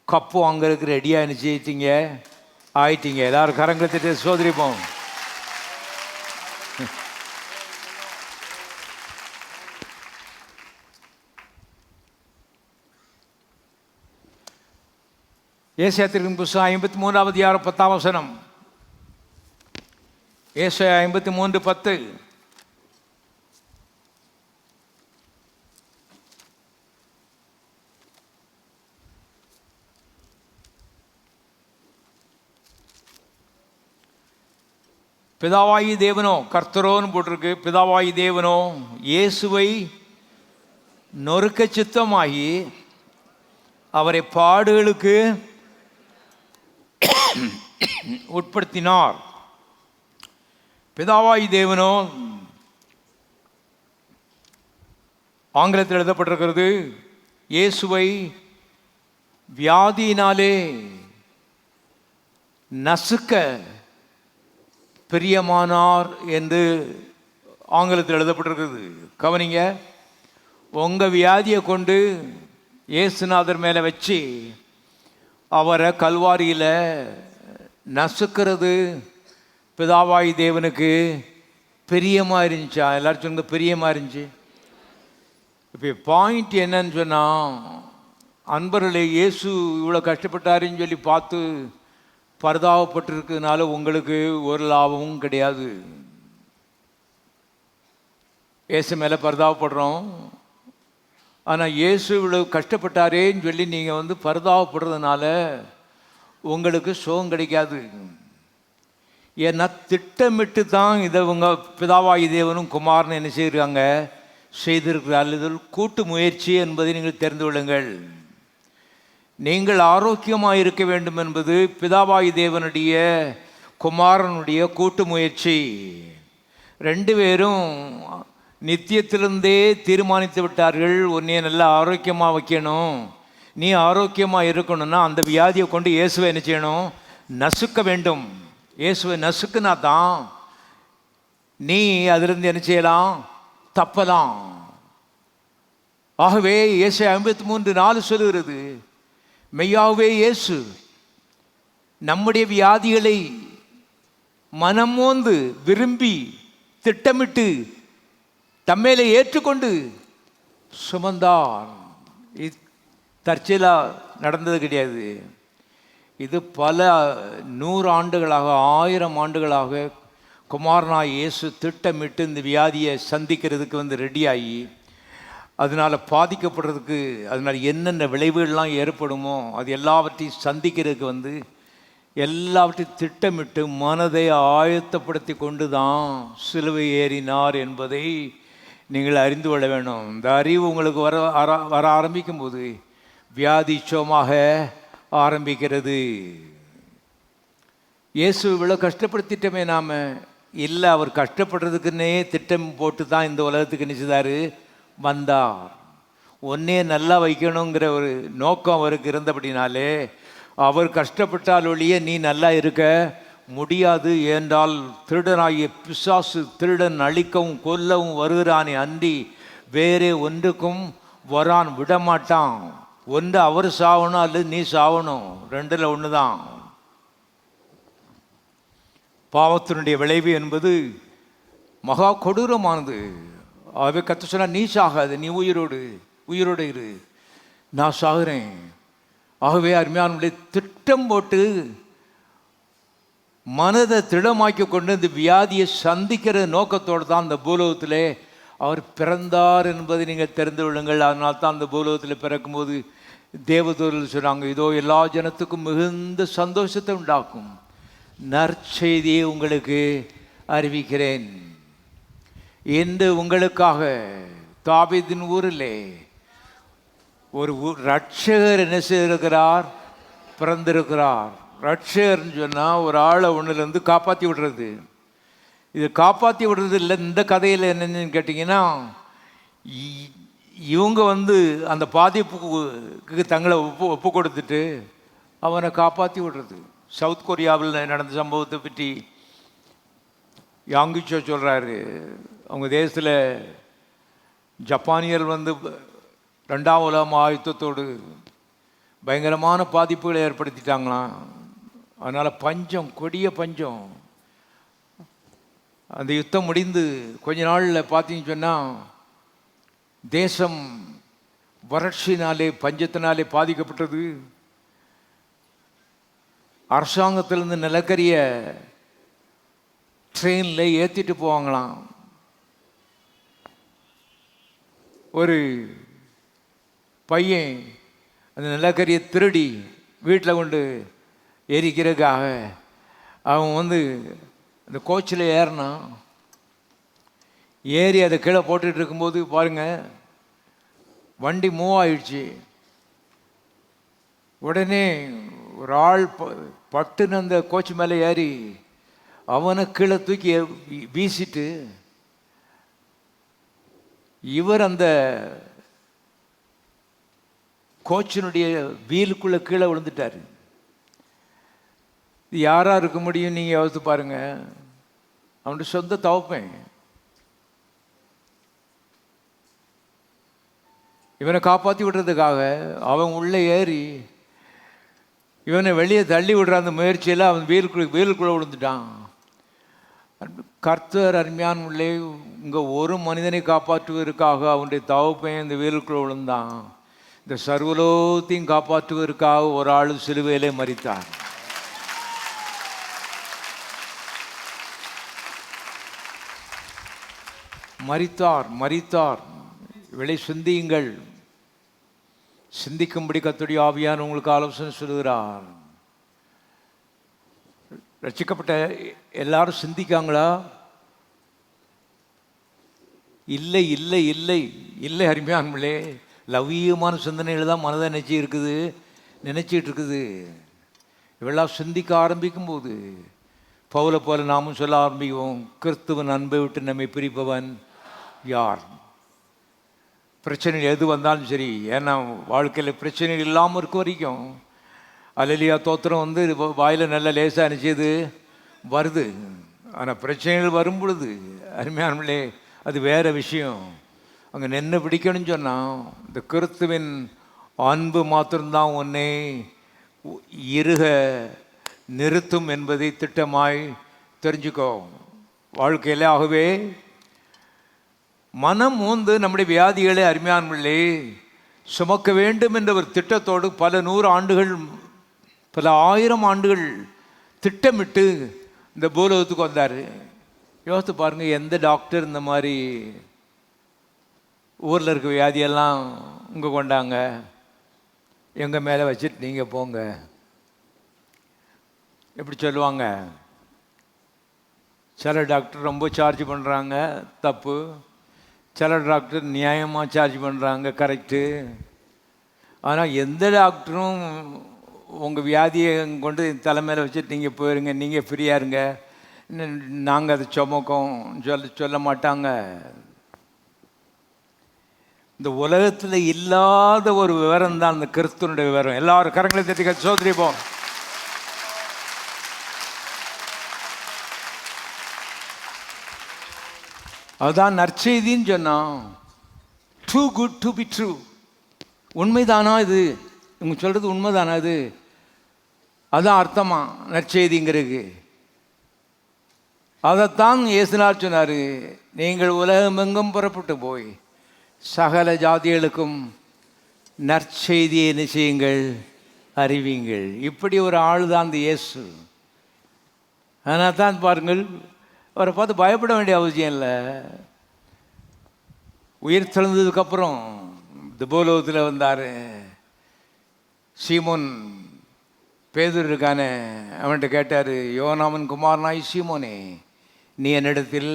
கப்பு வாங்கிறதுக்கு ரெடியாக என்ன செய்யிட்டீங்க? ஆயிட்டீங்க. எல்லாரும் கரங்களை தட்டி சோதரிப்போம். ஏசாயாவின் புத்தகம் 53ஆம் அதிகாரம் 10ஆம் வசனம். ஏசாயா 53:10. பிதாவாயி தேவனோ, கர்த்தரோன்னு போட்டிருக்கு. பிதாவாயி தேவனோ இயேசுவை நொறுக்க சித்தமாகி அவரை பாடுகளுக்கு உட்படுத்தினார். பிதாவாயி தேவனோ ஆங்கிலத்தில் எழுதப்பட்டிருக்கிறது, இயேசுவை வியாதியினாலே நசுக்க பிரியமானார் என்று ஆங்கிலத்தில் எழுதப்பட்டிருக்கிறது. கவனிங்க, உங்கள் வியாதியை கொண்டு இயேசுநாதர் மேலே வச்சு அவரை கல்வாரியில் நசுக்கிறது பிதாவாயி தேவனுக்கு பிரியமாக இருந்துச்சா? எல்லாரும் சொல்லுங்க, பிரியமாக இருந்துச்சு. இப்போ பாயிண்ட் என்னன்னு சொன்னால், அன்பர்களே, இயேசு இவ்வளோ கஷ்டப்பட்டாருன்னு சொல்லி பார்த்து பரிதாபப்பட்டிருக்கிறதுனால உங்களுக்கு ஒரு லாபமும் கிடையாது. இயேசு மேலே பரிதாபப்படுறோம். ஆனால் இயேசு இவ்வளோ கஷ்டப்பட்டாரேன்னு சொல்லி நீங்கள் பரிதாபப்படுறதுனால உங்களுக்கு சுகம் கிடைக்காது. ஏன்னா திட்டமிட்டு தான் இதை இவங்க பிதாவாகி தேவனும் குமாரனும் என்ன செய்கிறாங்க, செய்திருக்கிறார்கள். இது கூட்டு முயற்சி என்பதை நீங்கள் தெரிந்து கொள்ளுங்கள். நீங்கள் ஆரோக்கியமாக இருக்க வேண்டும் என்பது பிதாவாகி தேவனுடைய குமாரனுடைய கூட்டு முயற்சி. ரெண்டு பேரும் நித்தியத்திலிருந்தே தீர்மானித்து விட்டார்கள், உன்னை நல்லா ஆரோக்கியமாக வைக்கணும், நீ ஆரோக்கியமாக இருக்கணும்னா அந்த வியாதியை கொண்டு இயேசுவை என்ன செய்யணும், நசுக்க வேண்டும். இயேசுவை நசுக்குனா தான் நீ அதிலிருந்து என்ன செய்யலாம், தப்பலாம். ஆகவே ஏசாயா 53:4 சொல்லுகிறது, மெய்யாகவே இயேசு நம்முடைய வியாதிகளை மனமோந்து விரும்பி திட்டமிட்டு தம்மேலே ஏற்றுக்கொண்டு சுமந்தார். இது தற்செயலாக நடந்தது கிடையாது. இது பல 100 ஆண்டுகளாக 1000 ஆண்டுகளாக குமாரனாய் இயேசு திட்டமிட்டு இந்த வியாதியை சந்திக்கிறதுக்கு ரெடியாகி அதனால் பாதிக்கப்படுறதுக்கு அதனால் என்னென்ன விளைவுகள்லாம் ஏற்படுமோ அது எல்லாவற்றையும் சந்திக்கிறதுக்கு எல்லாவற்றையும் திட்டமிட்டு மனதை ஆயத்தப்படுத்தி கொண்டு தான் சிலுவை ஏறினார் என்பதை நீங்கள் அறிந்து கொள்ள வேண்டும். இந்த அறிவு உங்களுக்கு வர ஆரம்பிக்கும் போது வியாதி சுகமாக ஆரம்பிக்கிறது. இயேசு இவ்வளோ கஷ்டப்படுத்திட்டோமே நாம், இல்லை, அவர் கஷ்டப்படுறதுக்குன்னே திட்டம் போட்டு தான் இந்த உலகத்துக்கு நினைச்சதாரு வந்தார். ஒன்னே நல்லா வைக்கணுங்கிற ஒரு நோக்கம் அவருக்கு இருந்தபடினாலே அவர் கஷ்டப்பட்டால் ஒழிய நீ நல்லா இருக்க முடியாது. என்றால் திருடனாகிய பிசாசு திருடன் அழிக்கவும் கொல்லவும் வருகிறானே அன்றி வேறே ஒன்றுக்கும் வரான் விடமாட்டான். ஒன்று அவர் சாவணும் அல்லது நீ சாவணும், ரெண்டில் ஒன்று தான். பாவத்தினுடைய விளைவு என்பது மகா கொடூரமானது. ஆகவே கர்த்தர் சொன்னா, நீ சாகாது, நீ உயிரோடு இரு, நான் சாகுறேன். ஆகவே அருமையானவர்களே, திட்டம் போட்டு மனதை திடமாக்கி கொண்டு இந்த வியாதியை சந்திக்கிற நோக்கத்தோடு தான் இந்த பூலோகத்திலே அவர் பிறந்தார் என்பதை நீங்கள் தெரிந்து கொள்ளுங்கள். அதனால தான் அந்த பூலோகத்தில் பிறக்கும்போது தேவதூதர்கள் சொன்னாங்க, இதோ எல்லா ஜனத்துக்கும் மிகுந்த சந்தோஷத்தை உண்டாக்கும் நற்செய்தியை உங்களுக்கு அறிவிக்கிறேன். இன்று உங்களுக்காக தாவீதின் ஊரிலே ஒரு ரட்சகர் என்ன செய்திருக்கிறார், பிறந்திருக்கிறார். ரட்சகர்னு சொன்னால் ஒரு ஆளை ஒன்றுலேருந்து காப்பாற்றி விடுறது. இது காப்பாற்றி விடுறது இல்லை. இந்த கதையில் என்னென்னு கேட்டிங்கன்னா, இவங்க அந்த பாதிப்புக்கு தங்களை ஒப்பு கொடுத்துட்டு அவனை காப்பாற்றி விடுறது. சவுத் கொரியாவில் நடந்த சம்பவத்தை பற்றி யாங்கிச்சோ சொல்கிறாரு. அவங்க தேசத்தில் ஜப்பானியர் 2ஆம் உலக மகாயுத்தத்தோடு பயங்கரமான பாதிப்புகளை ஏற்படுத்திட்டாங்களாம். அதனால் பஞ்சம், கொடிய பஞ்சம். அந்த யுத்தம் முடிந்து கொஞ்ச நாளில் பார்த்தீங்கன்னு சொன்னால் தேசம் வறட்சினாலே பஞ்சத்தினாலே பாதிக்கப்பட்டது. அரசாங்கத்திலேருந்து நிலக்கரிய ட்ரெயினில் ஏற்றிட்டு போவாங்களாம். ஒரு பையன் அந்த நிலக்கரியை திருடி வீட்டில் கொண்டு எரிக்கிறதுக்காக அவன் அந்த கோச்சில் ஏறினான். ஏறி அதை கீழே போட்டுட்டு இருக்கும்போது பாருங்கள், வண்டி மூவ் ஆயிடுச்சு. உடனே ஒரு ஆள் பட்டுன்னு அந்த கோச்சு மேலே ஏறி அவனை கீழே தூக்கி வீசிட்டு இவர் அந்த கோச்சினுடைய வீலுக்குள்ளே கீழே விழுந்துட்டார். இது யாராக இருக்க முடியும் நீங்கள் யோசித்து பாருங்கள். அவனுடைய சொந்த தவப்பேன். இவனை காப்பாற்றி விடுறதுக்காக அவன் உள்ளே ஏறி இவனை வெளியே தள்ளி விடுற அந்த முயற்சியில் அவன் வீலுக்குள்ளே விழுந்துட்டான். கர்த்தர் அருமையான உள்ளே இங்கே ஒரு மனிதனை காப்பாற்றுவதற்காக அவனுடைய தவப்பையன் இந்த வீலுக்குள்ளே விழுந்தான். இந்த சர்வலோகத்தையும் காப்பாற்றுவதற்காக ஒரு ஆள் சிலுவையிலே மரித்தார். மரித்தார். விளை சிந்தியுங்கள். சிந்திக்கும்படி கர்த்தருடைய ஆவியானவர் உங்களுக்கு ஆலோசனை சொல்கிறார். ரட்சிக்கப்பட்ட எல்லாரும் சிந்திக்காங்களா? இல்லை இல்லை இல்லை இல்லை. அருமையானவர்களே, லௌகீகமான சிந்தனைகள் தான் மனதை நினைச்சிட்டு இருக்குது. இவெல்லாம் சிந்திக்க ஆரம்பிக்கும் போது பவுலை போல நாமும் சொல்ல ஆரம்பிக்குவோம், கிறிஸ்துவன் அன்பை விட்டு நம்மை பிரிப்பவன் யார்? பிரச்சனைகள் எது வந்தாலும் சரி, ஏன்னா வாழ்க்கையில் பிரச்சனைகள் இல்லாமல் இருக்க வரைக்கும் அல்லேலூயா தோத்திரம் வந்து வாயில் நல்ல லேசாக நினச்சது வருது. ஆனால் பிரச்சனைகள் வரும் பொழுது அருமையானவர்களே, அது வேறு விஷயம். அங்கே நின்று பிடிக்கணும்னு சொன்னால் இந்த கிறிஸ்துவின் அன்பு மாத்திரம்தான் உன்னை இறுக நிறுத்தும் என்பதை திட்டமாய் தெரிஞ்சுக்கோ வாழ்க்கையிலே. ஆகவே மனம் மூந்து நம்முடைய வியாதிகளை அருமையானவர்களே சுமக்க வேண்டும் என்ற ஒரு திட்டத்தோடு பல 100 ஆண்டுகள் பல 1000 ஆண்டுகள் திட்டமிட்டு இந்த பூலோகத்துக்கு வந்தார். யோசித்து பாருங்கள், எந்த டாக்டர் இந்த மாதிரி ஊரில் இருக்க வியாதியெல்லாம் இங்கே கொண்டாங்க, எங்கள் மேலே வச்சுட்டு நீங்கள் போங்க எப்படி சொல்லுவாங்க? சில டாக்டர் ரொம்ப சார்ஜ் பண்ணுறாங்க, தப்பு. சில டாக்டர் நியாயமாக சார்ஜ் பண்ணுறாங்க, கரெக்டு. ஆனால் எந்த டாக்டரும் உங்கள் வியாதியை கொண்டு தலைமையில் வச்சுட்டு நீங்கள் போயிருங்க, நீங்கள் ஃப்ரீயாக இருங்க, நாங்கள் அதை சுமக்கோம் சொல்ல மாட்டாங்க. இந்த உலகத்தில் இல்லாத ஒரு விவரம் தான் அந்த கிறிஸ்துவனுடைய விவரம். எல்லாரும் கரங்களை தட்டி சோதரிப்போம். அதுதான் நற்செய்தின்னு சொன்னான். Too good to be true. உண்மைதானா இது? இவங்க சொல்கிறது உண்மைதானா இது? அதுதான் அர்த்தமா நற்செய்திங்கிறதுக்கு. அதைத்தான் இயேசுநாதர் சொன்னார், நீங்கள் உலகமெங்கும் புறப்பட்டு போய் சகல ஜாதிகளுக்கும் நற்செய்தியை என்ன செய்யுங்கள், அறிவிங்கள். இப்படி ஒரு ஆள் தான் இந்த இயேசு. அதனால் தான் பாருங்கள், அவரை பார்த்து பயப்பட வேண்டிய அவசியம் இல்லை. உயிர் தெழுந்ததுக்கப்புறம் இந்த பூலோகத்தில் வந்தார். சீமோன் பேதுரு இருக்கானே, அவன்கிட்ட கேட்டார், யோனாமன் குமாரனாய் சீமோனே, நீ என்னிடத்தில்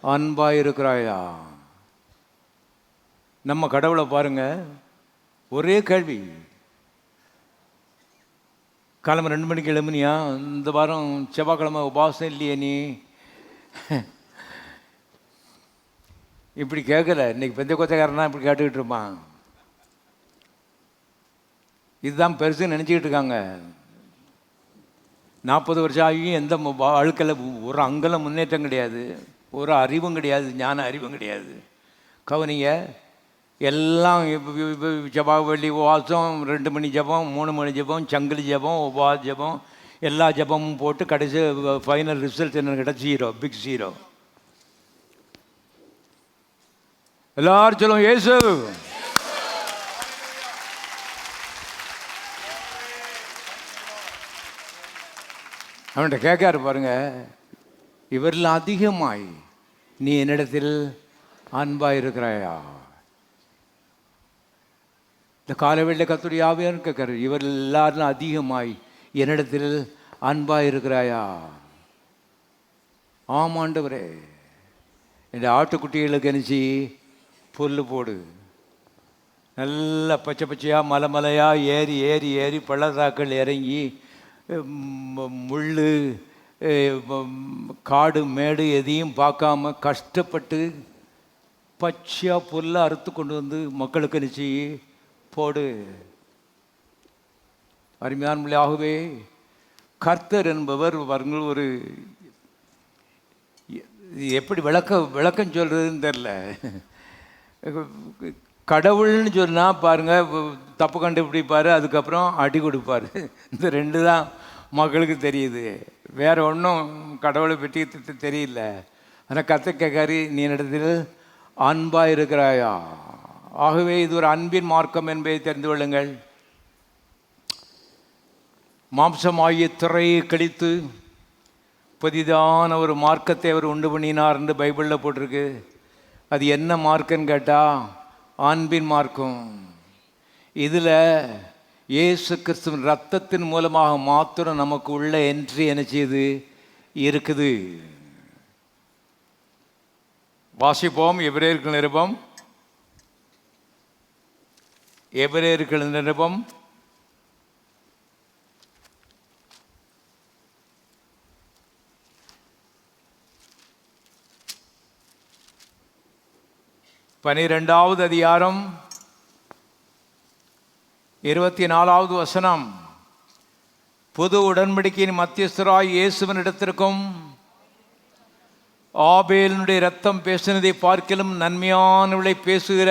அன்பாயிருக்கிறாயா? நம்ம கடவுளை பாருங்க, ஒரே கேள்வி. காலம்பு 2 மணிக்கு எழும்புனியா? இந்த வாரம் செவ்வாய்க்கிழமை உபாசம் இல்லையே நீ? இப்படி கேட்கல. இன்னைக்கு பெந்த கொத்தக்காரனா இப்படி கேட்டுக்கிட்டு இருப்பான். இதுதான் பெருசுன்னு நினச்சிக்கிட்டு இருக்காங்க. 40 வருஷம் ஆகியும் எந்த வாழ்க்கையில் ஒரு அங்கலம் முன்னேற்றம் கிடையாது, ஒரு அறிவும் கிடையாது, ஞான அறிவும் கிடையாது. கவனிங்க, எல்லாம் ஜபம், வெள்ளி உபவாசம், 2 மணி ஜபம், 3 மணி ஜபம், சங்கிலி ஜபம், உபவாச ஜபம், எல்லா ஜபமும் போட்டு கடைசி ஃபைனல் ரிசல்ட் என்ன கேட்டால் 0, பிக் 0. எல்லாரும் சொல்லுவோம் இயேசு. அவன்கிட்ட கேட்காரு பாருங்க, இவரில் அதிகமாய் நீ என்னிடத்தில் அன்பாக இருக்கிறாயா? இந்த காலவெளியில் கர்த்தருடைய ஆவியானவர் கேட்காரு, இவர் எல்லாரும் அதிகமாய் என்னிடத்தில் அன்பாக இருக்கிறாயா? ஆமாண்டவரே, இந்த ஆட்டுக்குட்டிகளுக்கு நினச்சி புல் போடு, நல்லா பச்சை பச்சையாக மலை மலையாக ஏறி ஏறி ஏறி பள்ளத்தாக்கள் இறங்கி முள் காடு மேடு எதையும் பார்க்காம கஷ்டப்பட்டு பச்சையாக புல்லை அறுத்து கொண்டு வந்து மக்களுக்கு நினச்சி போடு. அருமையானவர்களே, கர்த்தர் என்பவர் அவர்கள் ஒரு எப்படி விளக்கம் சொல்கிறதுன்னு தெரில. கடவுள்னு சொன்னால் பாருங்கள், தப்பு கண்டுபிடிப்பார், அதுக்கப்புறம் அடி கொடுப்பார். இந்த 2 தான் மக்களுக்கு தெரியுது, வேறு ஒன்றும் கடவுளை பற்றி தெரியல. ஆனால் கர்த்தர் கேட்காரு, நீ என்னிடத்தில் அன்பாக இருக்கிறாயா? ஆகவே இது ஒரு அன்பின் மார்க்கம் என்பதை தெரிந்து கொள்ளுங்கள். மாம்சமாகிய திரையை கழித்து புதிதான ஒரு மார்க்கத்தை அவர் உண்டு பண்ணினார் என்று பைபிளில் போட்டிருக்கு. அது என்ன மார்க்கன்னு கேட்டால் அன்பின் மார்க்கம். இதில் இயேசு கிறிஸ்துவின் ரத்தத்தின் மூலமாக மாத்திரம் நமக்கு உள்ள என்ட்ரி என்ன செய்யுது இருக்குது. வாசிப்போம். எபிரேயர்கள் நிருபம் 12வது அதிகாரம் 24வது வசனம். புது உடன்படிக்கையின் மத்தியஸ்தராய் இயேசுவின் இடத்திற்கும் ஆபேலினுடைய ரத்தம் பேசினதை பார்க்கிலும் நன்மையானவளை பேசுகிற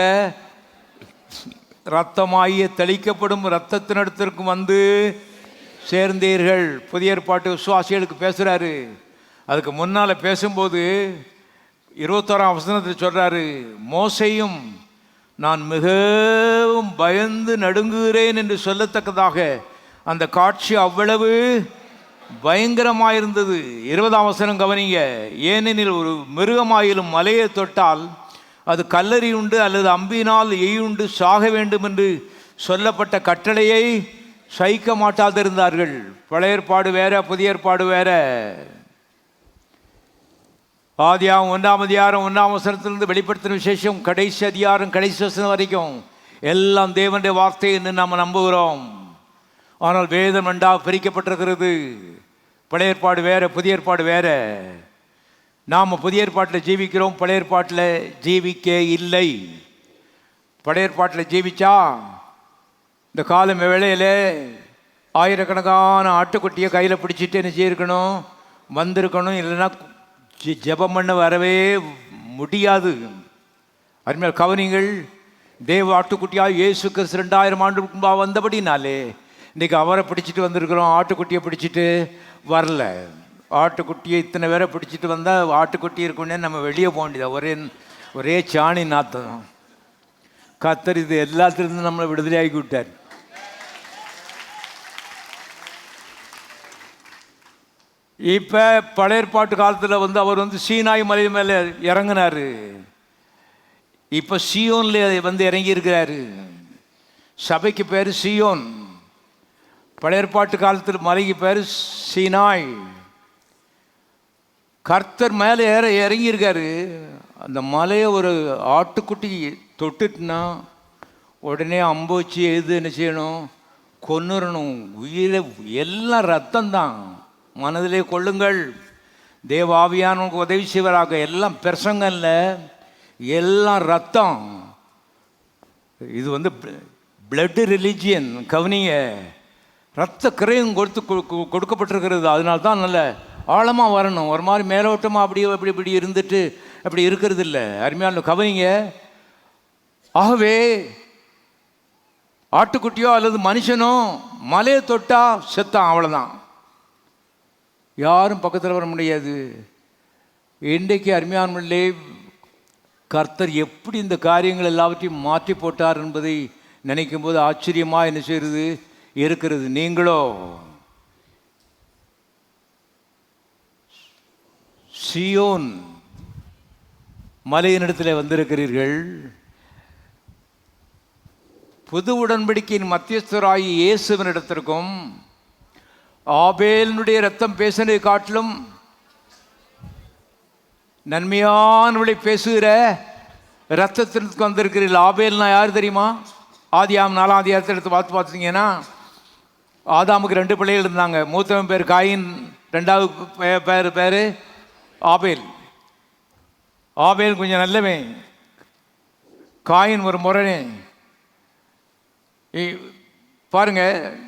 இரத்தமாகிய தெளிக்கப்படும் இரத்தத்தினிடத்திற்கும் வந்து சேர்ந்தீர்கள். புதிய ஏற்பாட்டு விசுவாசிகளுக்கு பேசுகிறாரு. அதுக்கு முன்னால் பேசும்போது 21ஆம் வசனத்தில் சொல்கிறாரு, மோசேயும் நான் மிகவும் பயந்து நடுங்குகிறேன் என்று சொல்லத்தக்கதாக அந்த காட்சி அவ்வளவு பயங்கரமாயிருந்தது. 20ஆம் வசனம் கவனிங்க. ஏனெனில் ஒரு மிருகமாயிலும் மலையை தொட்டால் அது கல்லறி உண்டு அல்லது அம்பினால் எய்யுண்டு சாக வேண்டும் என்று சொல்லப்பட்ட கட்டளையை சகிக்க மாட்டாதிருந்தார்கள். பழைய ஏற்பாடு வேற, புதிய ஏற்பாடு வேற. ஆதியாகமம் 1ஆம் அதிகாரம் 1ஆம் வசனத்திலிருந்து வெளிப்படுத்தின விசேஷம் கடைசி அதிகாரம் கடைசி வசனம் வரைக்கும் எல்லாம் தேவனுடைய வார்த்தை என்று நாம் நம்புகிறோம். ஆனால் வேதம் ரெண்டாக பிரிக்கப்பட்டிருக்கிறது. பழைய ஏற்பாடு வேற, புதிய ஏற்பாடு வேற. நாம் புதிய ஏற்பாட்டில் ஜீவிக்கிறோம், பழைய ஏற்பாட்டில் ஜீவிக்க இல்லை. பழைய ஏற்பாட்டில் ஜீவிச்சா இந்த காலம் வேளையில் ஆயிரக்கணக்கான ஆட்டுக்குட்டியை கையில் பிடிச்சிட்டு என்ன செய்யிருக்கணும், வந்திருக்கணும். இல்லைன்னா ஜெபம் பண்ண வரவே முடியாது. அருமையால் கவனிங்கள். தேவ ஆட்டுக்குட்டியாக இயேசு கிறிஸ்து 2000 ஆண்டுக்கு முன்பாக வந்தபடினாலே இன்றைக்கி அவரை பிடிச்சிட்டு வந்திருக்கிறோம். ஆட்டுக்குட்டியை பிடிச்சிட்டு வரல. ஆட்டுக்குட்டியை இத்தனை பேரை பிடிச்சிட்டு வந்தால் ஆட்டுக்குட்டி இருக்குன்னே நம்ம வெளியே போக வேண்டியது. ஒரே சாணி நாத்தம். கர்த்தர் இது எல்லாத்திலிருந்து நம்மளை விடுதலையாகி விட்டார். இப்போ பழைய ஏற்பாட்டு காலத்தில் அவர் சீனாய் மலை மேலே இறங்கினார். இப்போ சியோனில் இறங்கி இருக்கிறாரு. சபைக்கு பேர் சியோன். பழைய ஏற்பாட்டு காலத்தில் மலைக்கு பேர் சீனாய். கர்த்தர் மேலே இறங்கியிருக்காரு. அந்த மலையை ஒரு ஆட்டுக்குட்டி தொட்டுட்டுனா உடனே அம்பு வச்சு என்ன செய்யணும், கொன்னுறணும். உயிரை எல்லாம் ரத்தம்தான். மனதிலே கொள்ளுங்கள். தேவாவியானவனுக்கு உதவி செய்வராக. எல்லாம் பிரசங்கல்ல, எல்லாம் ரத்தம். இது பிளட் ரிலிஜியன். கவனிங்க. ரத்த கிரயம் கொடுக்கப்பட்டிருக்கிறது. அதனால்தான் நல்ல ஆழமாக வரணும். ஒரு மாதிரி மேலோட்டமாக இப்படி இருந்துட்டு அப்படி இருக்கிறது இல்லை. அருமையான கவனிங்க. ஆகவே ஆட்டுக்குட்டியோ அல்லது மனுஷனோ மலையை தொட்டா செத்தான், அவ்வளோதான். யாரும் பக்கத்தில் வர முடியாது. இன்றைக்கு அருமையானவர்களே, கர்த்தர் எப்படி இந்த காரியங்கள் எல்லாவற்றையும் மாற்றி போட்டார் என்பதை நினைக்கும் போது ஆச்சரியமாக என்ன செய்கிறது இருக்கிறது. நீங்களோ சியோன் மலையினிடத்தில் வந்திருக்கிறீர்கள். புது உடன்படிக்கையின் மத்தியஸ்தராகி இயேசுவின் இடத்திற்கும் ஆபேலினுடைய ரத்தம் பேசினதை காட்டிலும் நன்மையானவளை பேசுகிற ரத்தத்திற்கு வந்திருக்கிறீர்கள். ஆபேல்னா யார் தெரியுமா? ஆதியாகமம் 4ஆம் அதிகாரத்தை எடுத்து பார்த்தீங்கன்னா ஆதாமுக்கு 2 பிள்ளைகள் இருந்தாங்க. மூத்தவன் பேர் காயின், 2வது பேர் ஆபேல். ஆபேல் கொஞ்சம் நல்லவன், காயின் ஒரு முரணே. பாருங்க,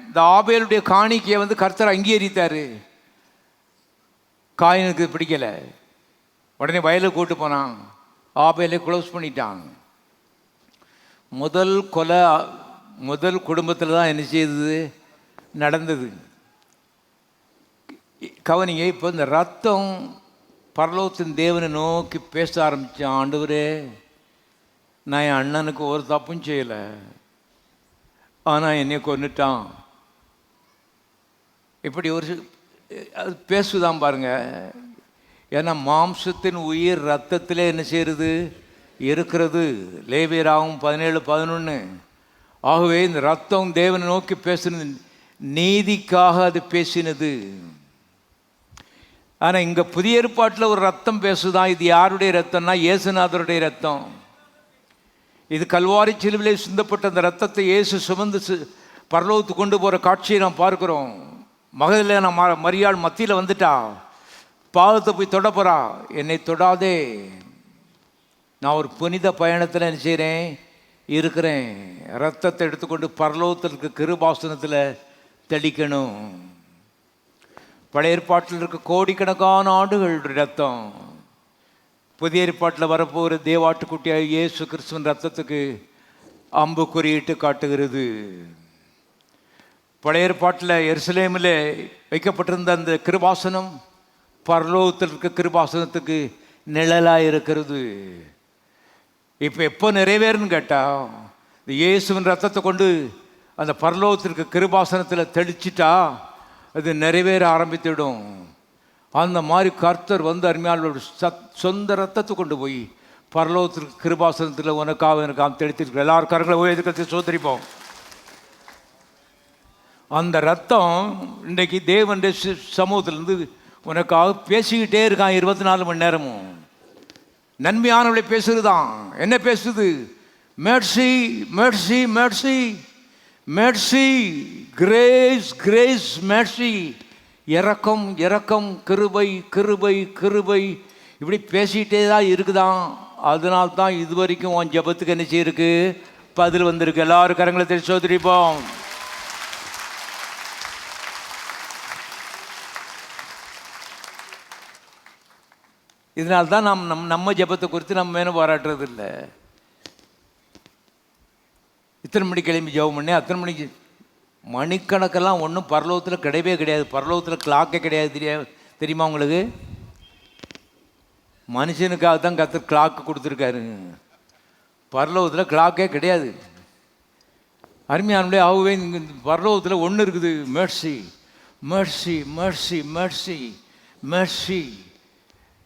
இந்த ஆபேலுடைய காணிக்கையை கர்த்தர் அங்கீகரித்தார். காயினுக்கு பிடிக்கலை. உடனே வயலுக்கு கூட்டு போனான். ஆபேலை க்ளோஸ் பண்ணிட்டான். முதல் கொலை முதல் குடும்பத்தில் தான் என்ன செய்தது நடந்தது. கவனிங்க. இப்போ இந்த ரத்தம் பரலோகத்தின் தேவனை நோக்கி பேச ஆரம்பித்தான். ஆண்டவரே, நான் என் அண்ணனுக்கு ஒரு தப்பும் செய்யலை, ஆனால் என்னை கொன்னுட்டான். இப்படி அது பேசுதான் பாருங்க. ஏன்னா மாம்சத்தின் உயிர் ரத்தத்திலே என்ன செய்கிறது இருக்கிறது. லேவியராகவும் 17:11. ஆகவே இந்த ரத்தம் தேவனை நோக்கி பேசினது, நீதிக்காக அது பேசினது. ஆனால் இங்கே புதிய ஏற்பாட்டில் ஒரு ரத்தம் பேசுதான். இது யாருடைய ரத்தம்னா இயேசுநாதருடைய ரத்தம். இது கல்வாரி சிலுவிலே சிந்தப்பட்ட அந்த ரத்தத்தை இயேசு சுமந்து பரலோகத்துக்கு கொண்டு போகிற காட்சியை நாம் பார்க்குறோம். மகதலேனா மரியாள் மத்தியில் வந்துட்டா, பாவத்தை போய் தொட போகிறா. என்னை தொடாதே, நான் ஒரு புனித பயணத்தில் என்ன செய்கிறேன், இருக்கிறேன். ரத்தத்தை எடுத்துக்கொண்டு பரலோகத்திற்கு கிருபாசனத்தில் தெளிக்கணும். பழைய ஏற்பாட்டில் இருக்க கோடிக்கணக்கான ஆண்டுகள் ரத்தம் புதிய ஏற்பாட்டில் வரப்போகிற தேவாட்டுக்குட்டியாக இயேசு கிறிஸ்துவின் ரத்தத்துக்கு அம்பு குறியிட்டு காட்டுகிறது. பழைய ஏற்பாட்டில் எருசலேமில் வைக்கப்பட்டிருந்த அந்த கிருபாசனம் பரலோகத்தில் இருக்க கிருபாசனத்துக்கு நிழலாக இருக்கிறது. இப்போ எப்போ நிறைவேறுன்னு கேட்டால், இந்த இயேசுவின் ரத்தத்தை கொண்டு அந்த பரலோகத்திற்கு கிருபாசனத்தில் தெளிச்சிட்டா அது நிறைவேற ஆரம்பித்துவிடும். அந்த மாதிரி கர்த்தர் வந்து அருமையாளோட சொந்த ரத்தத்தை கொண்டு போய் பரலோகத்திற்கு கிருபாசனத்தில் உனக்காக எனக்காக தெளித்திருக்க எல்லாரும் கரங்களை போய் எதுக்கத்தை சோதரிப்போம். அந்த ரத்தம் இன்றைக்கு தேவனுடைய சமூகத்திலேருந்து உனக்காக பேசிக்கிட்டே இருக்கான் 24 மணி நேரமும். நன்மையானவளை பேசுறதுதான். என்ன பேசுது? Mercy mercy mercy mercy, grace grace, mercy, இரக்கம் இரக்கம், கிருபை கிருபை கிருபை, இப்படி பேசிகிட்டே தான் இருக்குதான். அதனால்தான் இது வரைக்கும் உன் ஜபத்துக்கு என்ன செய்யிருக்கு, பதில் வந்திருக்கு. எல்லாரும் கரங்களை தெரிவித்து சோதரிப்போம். இதனால்தான் நம்ம ஜபத்தை குறித்து நம்ம மேலும் பாராட்டுறது இல்லை. இத்தனை மணிக்கு கிளம்பி ஜெபம் பண்ணி அத்தனை மணிக்கு மணிக்கணக்கெல்லாம் ஒன்றும் பரலோகத்தில் கிடையவே கிடையாது. பரலோகத்தில் கிளாக்கே கிடையாது. தெரியுமா உங்களுக்கு? மனுஷனுக்காக தான் கர்த்தர் கிளாக்கு கொடுத்துருக்காரு. பரலோகத்தில் கிளாக்கே கிடையாது. அருமையானே ஆகவே இங்கே பரலோகத்தில் ஒன்று இருக்குது, mercy mercy mercy mercy mercy,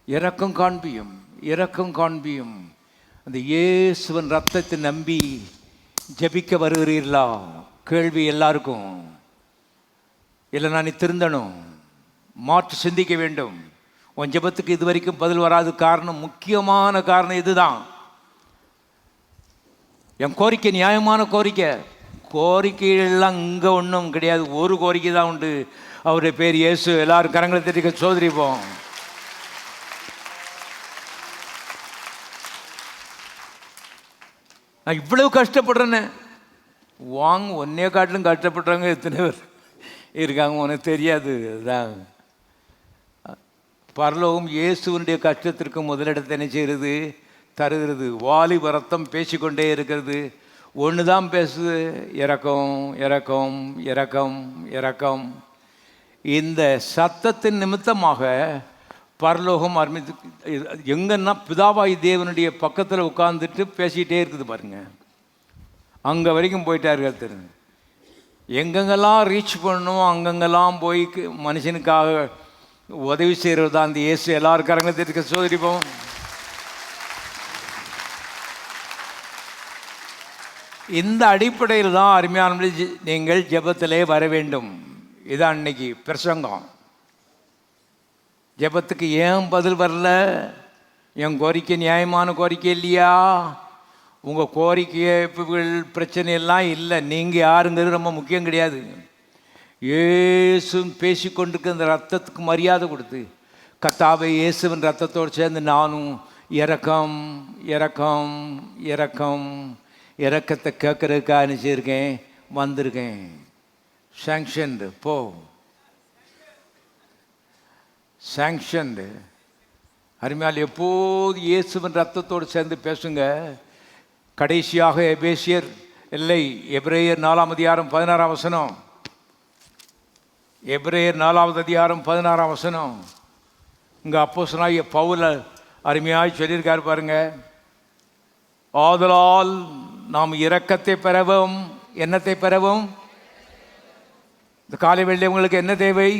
இரக்கம் காண்பியும் இரக்கம் காண்பியும். அந்த இயேசுவின் ரத்தத்தை நம்பி ஜபிக்க வருகிறீர்களா? கேள்வி எல்லாருக்கும். இல்லைனா நீ திருந்தணும், மாற்று சிந்திக்க வேண்டும். உன் ஜபத்துக்கு இது வரைக்கும் பதில் வராது. காரணம், முக்கியமான காரணம் இதுதான். என் கோரிக்கை நியாயமான கோரிக்கை. கோரிக்கைகள்லாம் இங்கே ஒன்றும் கிடையாது. ஒரு கோரிக்கை தான் உண்டு, அவருடைய பேர் இயேசு. எல்லாரும் கரங்களை தட்டி சோதரிப்போம். நான் இவ்வளவு கஷ்டப்படுறேன்னு வாங்க, ஒன்னே காட்டிலும் கஷ்டப்படுறாங்க எத்தனை பேர் இருக்காங்க, உனக்கு தெரியாது. அதுதான் பரலோகம் இயேசுவனுடைய கஷ்டத்திற்கு முதலிடத்தை என்ன செய்கிறது, தருகிறது. வாலிப ரத்தம் பேசிக்கொண்டே இருக்கிறது. ஒன்று தான் பேசுது, இரக்கம் இரக்கம் இரக்கம் இரக்கம். இந்த சத்தத்தின் நிமித்தமாக பரலோகம் அருமைத்து எங்கன்னா பிதாவாய் தேவனுடைய பக்கத்தில் உட்கார்ந்துட்டு பேசிகிட்டே இருக்குது பாருங்க. அங்கே வரைக்கும் போயிட்டார்கள். தெரிஞ்சு எங்கெங்கெல்லாம் ரீச் பண்ணணும் அங்கங்கெல்லாம் போய் மனுஷனுக்காக உதவி செய்கிறது தான் அந்த இயேசு. எல்லாரும் கரங்களை தெரிவிக்க சோதரிப்போம். இந்த அடிப்படையில் தான் அருமையான நீங்கள் ஜெபத்திலே வர வேண்டும். இதான் அன்னைக்கு பிரசங்கம். ஜெபத்துக்கு ஏன் பதில் வரல? என் கோரிக்கை நியாயமான கோரிக்கை இல்லையா? உங்கள் கோரிக்கைகள் பிரச்சனையெல்லாம் இல்லை, நீங்கள் யாருங்கிறது ரொம்ப முக்கியம் கிடையாது. இயேசுன்னு பேசிக்கொண்டிருக்க அந்த ரத்தத்துக்கு மரியாதை கொடுத்து, கர்த்தாவே இயேசுவின் ரத்தத்தோடு சேர்ந்து நானும் இரக்கம் இரக்கம் இரக்கம் இரக்கத்தை கேட்கறதுக்காக நினச்சிருக்கேன், வந்திருக்கேன். சாங்ஷன்டு போ, சாங்ஷன்டு. அருமையால் எப்போது இயேசுவின் ரத்தத்தோடு சேர்ந்து பேசுங்க. கடைசியாக எபேசியர் இல்லை, எபிரேயர் 4ஆம் அதிகாரம் 16ஆம் வசனம். எபிரேயர் 4ஆவது அதிகாரம் 16ஆம் வசனம். இங்கே அப்போஸ்தலனாகிய பவுல் அருமையாய் சொல்லியிருக்காரு பாருங்க. ஆதலால் நாம் இரக்கத்தை பெறவும், என்னத்தை பெறவும்? இந்த காலை வேளையிலே உங்களுக்கு என்ன தேவை?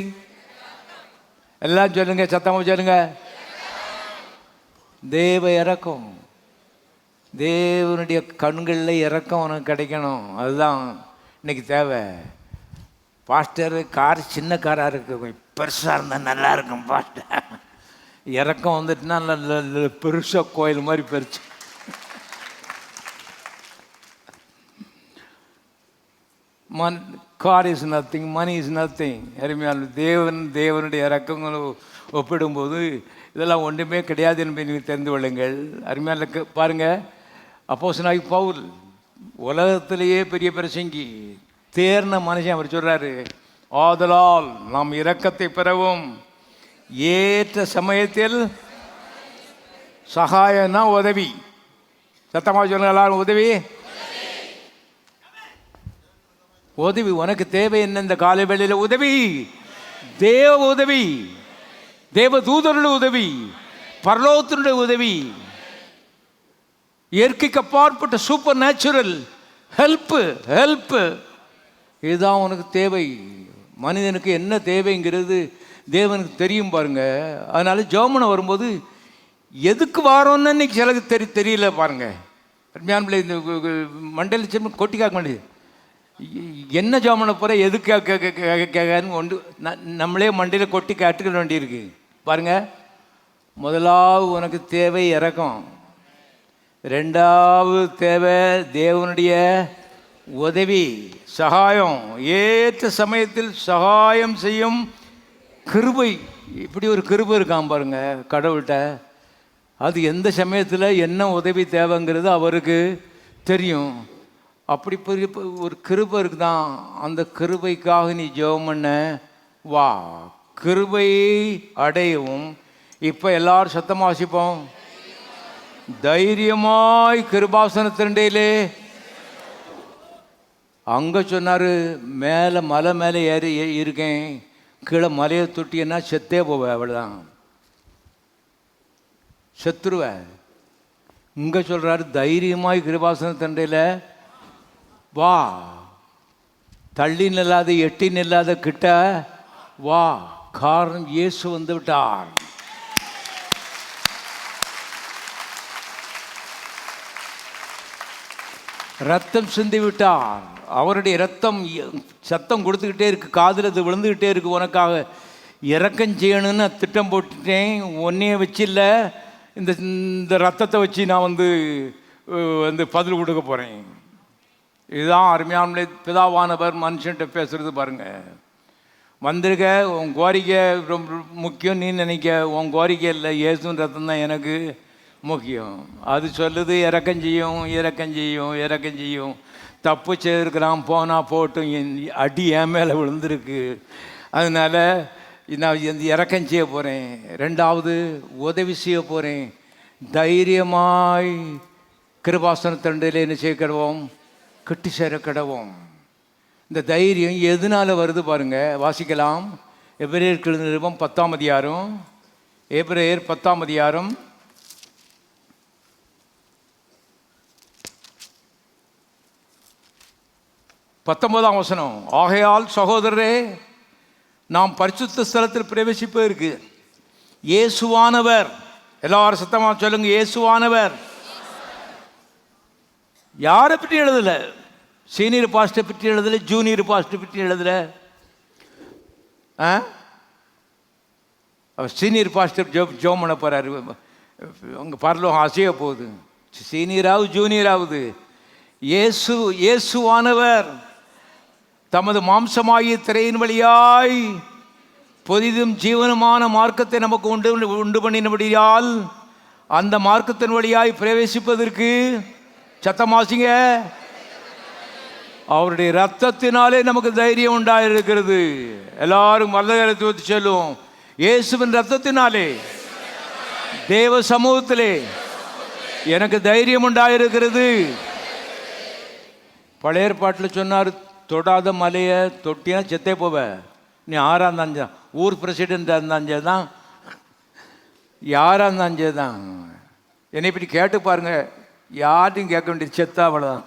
எல்லாம் சொல்லுங்க, சத்தமாக சொல்லுங்க. தேவ இரக்கம். தேவனுடைய கண்களில் இரக்கம் உனக்கு கிடைக்கணும். அதுதான் இன்னைக்கு தேவை. பாஸ்டர் கார் சின்ன காராக இருக்கு, பெருசாக இருந்தால் நல்லா இருக்கும் பாஸ்டர். இறக்கம் வந்துட்டுனா நல்ல பெருசாக கோயில் மாதிரி பெருசு. Car is nothing, money is nothing. அருமையான தேவனுடைய இறக்கங்கள் ஒப்பிடும்போது இதெல்லாம் ஒன்றுமே கிடையாது என்பதை நீங்கள் தெரிந்து கொள்ளுங்கள். அருமையான பாருங்கள், அப்போஸ்தலனாகிய பவுல் உலகத்திலேயே பெரிய பிரசங்கி, தேர்ந்த மனுஷன். அவர் சொல்கிறாரு, ஆதலால் நாம் இரக்கத்தை பெறவும் ஏற்ற சமயத்தில் சகாயம்னா உதவி. சத்தமாக சொல்லுங்க எல்லாரும், உதவி. உதவி உனக்கு தேவை என்ன இந்த காலை வேளையில்? உதவி, தேவ உதவி, தேவ தூதருடைய உதவி, பரலோகத்தினுடைய உதவி, இயற்கைக்கு அப்பாற்பட்ட சூப்பர் நேச்சுரல் ஹெல்ப். இதுதான் உனக்கு தேவை. மனிதனுக்கு என்ன தேவைங்கிறது தேவனுக்கு தெரியும் பாருங்க. அதனால ஜெபம் வரும்போது எதுக்கு வாரோன்னு இன்னைக்கு சிலருக்கு தெரியல பாருங்க. இந்த மண்டையில் கொட்டி காக்க வேண்டியது என்ன ஜெபம் போகிற எதுக்கு ஒன்று நம்மளே மண்டையில் கொட்டி கட்டுக்க வேண்டியிருக்கு பாருங்க. முதலாவது உனக்கு தேவை இரக்கம், ரெண்டாவது தேவை தேவனுடைய உதவி, சகாயம், ஏற்ற சமயத்தில் சகாயம் செய்யும் கிருபை. இப்படி ஒரு கிருபை இருக்கான் பாருங்க கடவுள்கிட்ட. அது எந்த சமயத்தில் என்ன உதவி தேவைங்கிறது அவருக்கு தெரியும். அப்படி ஒரு கிருபை இருக்குதான். அந்த கிருபைக்காக நீ ஜெபம் பண்ண வா, கிருபையை அடையவும். இப்போ எல்லாரும் சத்தமாக வாசிப்போம். தைரியமாய் கிருபாசனத்திரண்டையிலே. அங்கே சொன்னார், மேலே மலை மேலே ஏறி இருக்கேன், கீழே மலையை தொட்டின்னா செத்தே போவேன், அவ்வளோதான், செத்துருவேன். இங்கே சொல்கிறாரு, தைரியமாய் கிருபாசனத்திரண்டையில் வா, தள்ளி நில்லாத எட்டி நில்லாத கிட்ட வா. காரணம் இயேசு வந்து விட்டார். ரத்தம் சிந்தி விட்டார். அவருடைய ரத்தம் சத்தம் கொடுத்துக்கிட்டே இருக்கு, காதில் அது விழுந்துக்கிட்டே இருக்கு. உனக்காக இறக்கம் செய்யணும்னு திட்டம் போட்டுட்டேன். ஒன்றையே வச்சு இல்லை, இந்த ரத்தத்தை வச்சு நான் வந்து பதில் கொடுக்க போகிறேன். இதுதான் அருமையான பிதாவானவர் மனுஷன்கிட்ட பேசுகிறது பாருங்க. வந்திருக்க உன் கோரிக்கை ரொம்ப முக்கியம். நீ நினைக்க உன் கோரிக்கை இல்லை, இயேசுவின் ரத்தம் தான் எனக்கு முக்கியம். அது சொல்லுது இறக்கம் செய்யும். தப்பு செய்திருக்கிறான், போனால் போட்டும், அடி என் மேலே விழுந்திருக்கு. அதனால் நான் இறக்கம் செய்ய போகிறேன். ரெண்டாவது உதவி செய்ய போகிறேன். தைரியமாய் கிருபாசனத்தண்டையில் என்ன செய்ய கிடவோம், கட்டி சேர கிடவோம். இந்த தைரியம் எதனால் வருது பாருங்க, வாசிக்கலாம். எபிரேயர் நிருபம் 10ஆம் அதிகாரம், எபிரேயர் 10ஆம் அதிகாரம் 19ஆம் வசனம். ஆகையால் சகோதரரே, நாம் பரிசுத்த ஸ்தலத்தில் பிரவேசிப்பதற்கு இயேசுவானவர், எல்லாரும் சத்தமாக சொல்லுங்க, இயேசுவானவர். யாரை பற்றி எழுதலை, சீனியர் பாஸ்டரை பற்றி எழுதலை, ஜூனியர் பாஸ்டரை பற்றி எழுதலை. அவர் சீனியர் பாஸ்டர் ஜோம் பண்ண போகிறாரு. அங்கே பரலோகம் அசைய போகுது. சீனியராவது ஜூனியராவது இயேசுவானவர் தமது மாம்சமாகிய திரையின் வழியாய் பொதிதும் ஜீவனமான மார்க்கத்தை நமக்கு உண்டு பண்ணினபடியால் அந்த மார்க்கத்தின் வழியாய் பிரவேசிப்பதற்கு, சத்தமாசிங்க, அவருடைய ரத்தத்தினாலே நமக்கு தைரியம் உண்டாயிருக்கிறது. எல்லாரும் மல்லகரத்தை ஊற்றி சொல்லுவோம், இயேசுவின் ரத்தத்தினாலே தேவ சமூகத்திலே எனக்கு தைரியம் உண்டாயிருக்கிறது. பழைய ஏற்பாட்டில் சொன்னார், தொடாத மலையை தொட்டினா செத்தே போவ. நீ யாராக இருந்தாஞ்சா, ஊர் பிரசிடென்டாக இருந்தாஞ்சே தான், யாராக இருந்தாஞ்சே தான். என்னை இப்படி கேட்டு பாருங்க, யார்ட்டையும் கேட்க வேண்டியது, செத்தா அவ்வளோதான்.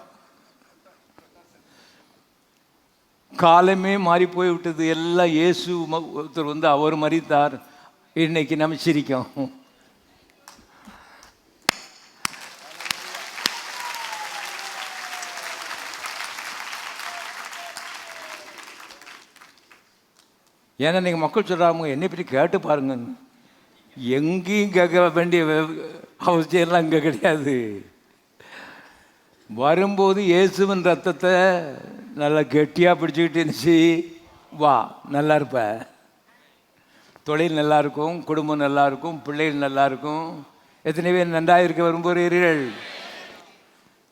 காலமே மாறி போய் விட்டது. எல்லாம் இயேசு ஒருத்தர் அவர் மரித்தார், இன்னைக்கு நம்ம சிரிக்கும். ஏன்னா நீங்கள் மக்கள் சொல்கிறாங்க என்னை பற்றி கேட்டு பாருங்கன்னு. எங்கேயும் கேட்க வேண்டிய அவசியம்லாம் இங்கே கிடையாது. வரும்போது இயேசுவின் ரத்தத்தை நல்லா கெட்டியாக பிடிச்சிக்கிட்டு இருந்துச்சு, வா நல்லா இருப்ப. தொழில் நல்லா இருக்கும், குடும்பம் நல்லா இருக்கும், பிள்ளைகள் நல்லா இருக்கும். எத்தனை பேர் நன்றாக இருக்க விரும்புகிறீர்கள்?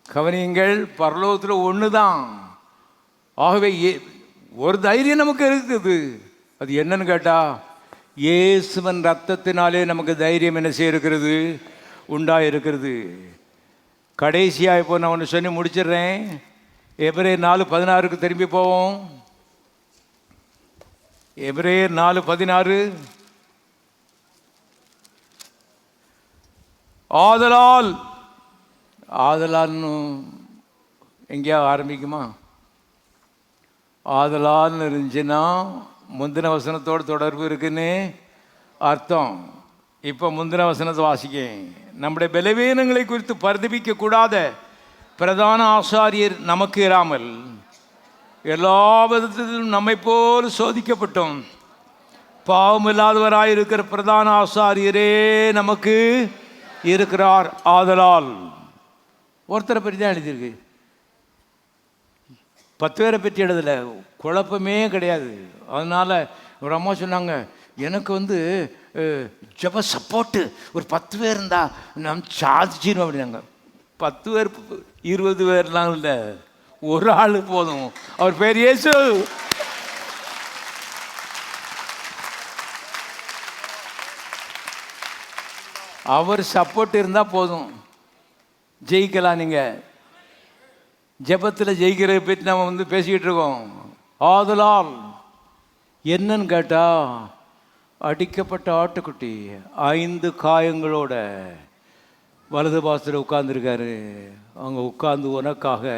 கவனியுங்கள், பரலோகத்தில் ஒன்று தான். ஆகவே ஒரு தைரியம் நமக்கு இருக்குது. அது என்னன்னு கேட்டால், இயேசுவின் ரத்தத்தினாலே நமக்கு தைரியம் என்ன செய்யிருக்கிறது? உண்டாயிருக்கிறது. கடைசியாக இப்போ நான் ஒன்று சொல்லி முடிச்சிடுறேன். எபிரேயர் 4:16 திரும்பி போவோம். எபிரேயர் 4:16. ஆதலால்னு எங்கேயா ஆரம்பிக்குமா? ஆதலால்னு இருந்துச்சுன்னா முந்தின வசனத்தோடு தொடர்பு இருக்குன்னு அர்த்தம். இப்போ முந்தின வசனத்தை வாசிக்கேன். நம்முடைய பலவீனங்களை குறித்து பரிதபிக்க கூடாத பிரதான ஆசாரியர் நமக்கு இராமல் எல்லா விதத்திலும் நம்மை போல் சோதிக்கப்பட்டோம் பாவமில்லாதவராயிருக்கிற பிரதான ஆசாரியரே நமக்கு இருக்கிறார். ஆதலால் ஒருத்தரை பற்றி தான் எழுதியிருக்கு, 10 பேரை பற்றி எழுதலை. குழப்பமே கிடையாது. அதனால் ஒரு அம்மா சொன்னாங்க, எனக்கு ஜப சப்போர்ட்டு ஒரு 10 பேர் இருந்தால் நான் சாதிச்சிடும் அப்படின்னாங்க. 10 பேர் 20 பேர்லாம் இல்லை, ஒரு ஆள் போதும். அவர் பேர் இயேசு. அவர் சப்போர்ட் இருந்தால் போதும், ஜெயிக்கலாம். நீங்கள் ஜெபத்தில் ஜெயிக்கிறத பற்றி நம்ம பேசிக்கிட்டு இருக்கோம். ஆதலால் என்னன்னு கேட்டால், அடிக்கப்பட்ட ஆட்டுக்குட்டி 5 காயங்களோட வலது பாசத்தில் உட்கார்ந்துருக்காரு. அவங்க உட்கார்ந்து உனக்காக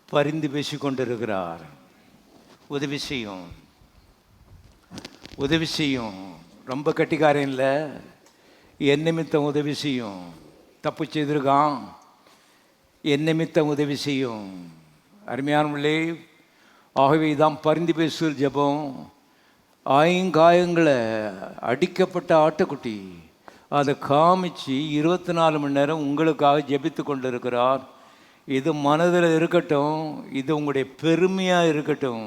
பரிந்து பேசி கொண்டிருக்கிறார். உதவி செய்யும், உதவி செய்யும். ரொம்ப கட்டிக்காரன் இல்லை, என் நிமித்தம் உதவி செய்யும். தப்பு செய்திருக்கான், என் நிமித்தம் உதவி செய்யும். அருமையானவர்களே, ஆகவே தான் பரிந்து பேசுகிற ஜெபம். 5 காயங்களை அடிக்கப்பட்ட ஆட்டுக்குட்டி அதை காமிச்சு 24 மணி நேரம் உங்களுக்காக ஜெபித்து கொண்டு இருக்கிறார். இது மனதில் இருக்கட்டும், இது உங்களுடைய பெருமையாக இருக்கட்டும்.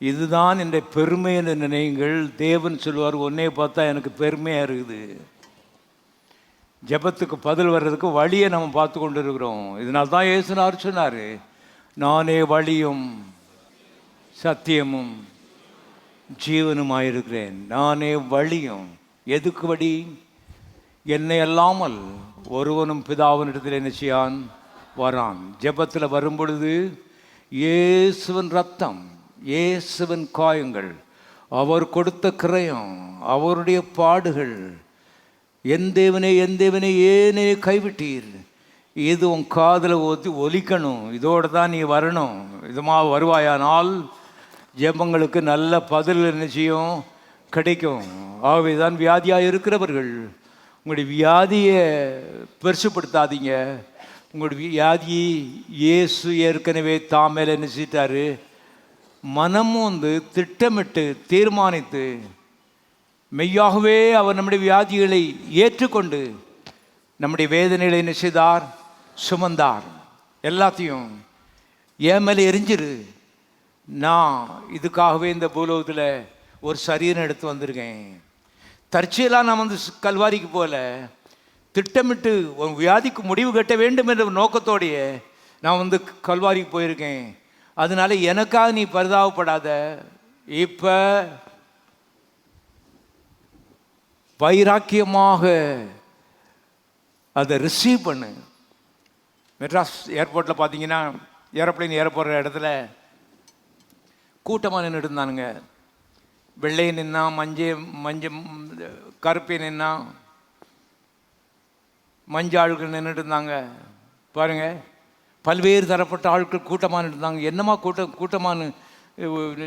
இதுதான் இந்த பெருமை என்று நினைங்கள். தேவன் சொல்வார், உன்னைய பார்த்தா எனக்கு பெருமையாக இருக்குது. ஜெபத்துக்கு பதில் வர்றதுக்கு வழியை நம்ம பார்த்து கொண்டு இருக்கிறோம். இதனால் தான் இயேசுனார் சொன்னார், நானே வழியும் சத்தியமும் ஜீவனுமாயிருக்கிறேன். நானே வழியும். எதுக்கு வழி? என்னை அல்லாமல் ஒருவனும் பிதாவினிடத்தில் என்ன செய்யான்? வரான். ஜெபத்தில் வரும் பொழுது இயேசுவின் ரத்தம், இயேசுவின் காயங்கள், அவர் கொடுத்த கிரயம், அவருடைய பாடுகள், என் தேவனே என் தேவனே ஏனே கைவிட்டீர், இது உன் காதில் ஒலிக்கணும். இதோடு தான் நீ வரணும். இதுமா வருவாயானால் ஜெபங்களுக்கு நல்ல பதில் நிச்சயம் கிடைக்கும். ஆகவே தான் வியாதியாக இருக்கிறவர்கள் உங்களுடைய வியாதியை பெருசுப்படுத்தாதீங்க. உங்களுடைய வியாதி இயேசு ஏற்கனவே தாமேல நினைச்சிட்டாரு. மனமும் திட்டமிட்டு தீர்மானித்து மெய்யாகவே அவர் நம்முடைய வியாதிகளை ஏற்றுக்கொண்டு நம்முடைய வேதனைகளை நிச்சயதார், சுமந்தார். எல்லாத்தையும் என் மேலே எரிஞ்சிரு. நான் இதுக்காகவே இந்த பூலோகத்தில் ஒரு சரீரம் எடுத்து வந்திருக்கேன். தற்செயலாக நான் கல்வாரிக்கு போல திட்டமிட்டு உன் வியாதிக்கு முடிவு கட்ட வேண்டும் என்ற நோக்கத்தோடைய நான் கல்வாரிக்கு போயிருக்கேன். அதனால எனக்காக நீ பரிதாபப்படாத. இப்போ வைராக்கியமாக அதை ரிசீவ் பண்ணு. மெட்ராஸ் ஏர்போர்ட்டில் பார்த்தீங்கன்னா, ஏரோப்ளைன் ஏற போகிற இடத்துல கூட்டமாக நின்றுட்டு இருந்தானுங்க. வெள்ளை நின்னா, மஞ்சள் கருப்பை நின்னா, மஞ்சள் ஆட்கள் நின்றுட்டு இருந்தாங்க. பாருங்கள், பல்வேறு தரப்பட்ட ஆட்கள் கூட்டமாக நின்று இருந்தாங்க. என்னமா கூட்டமாக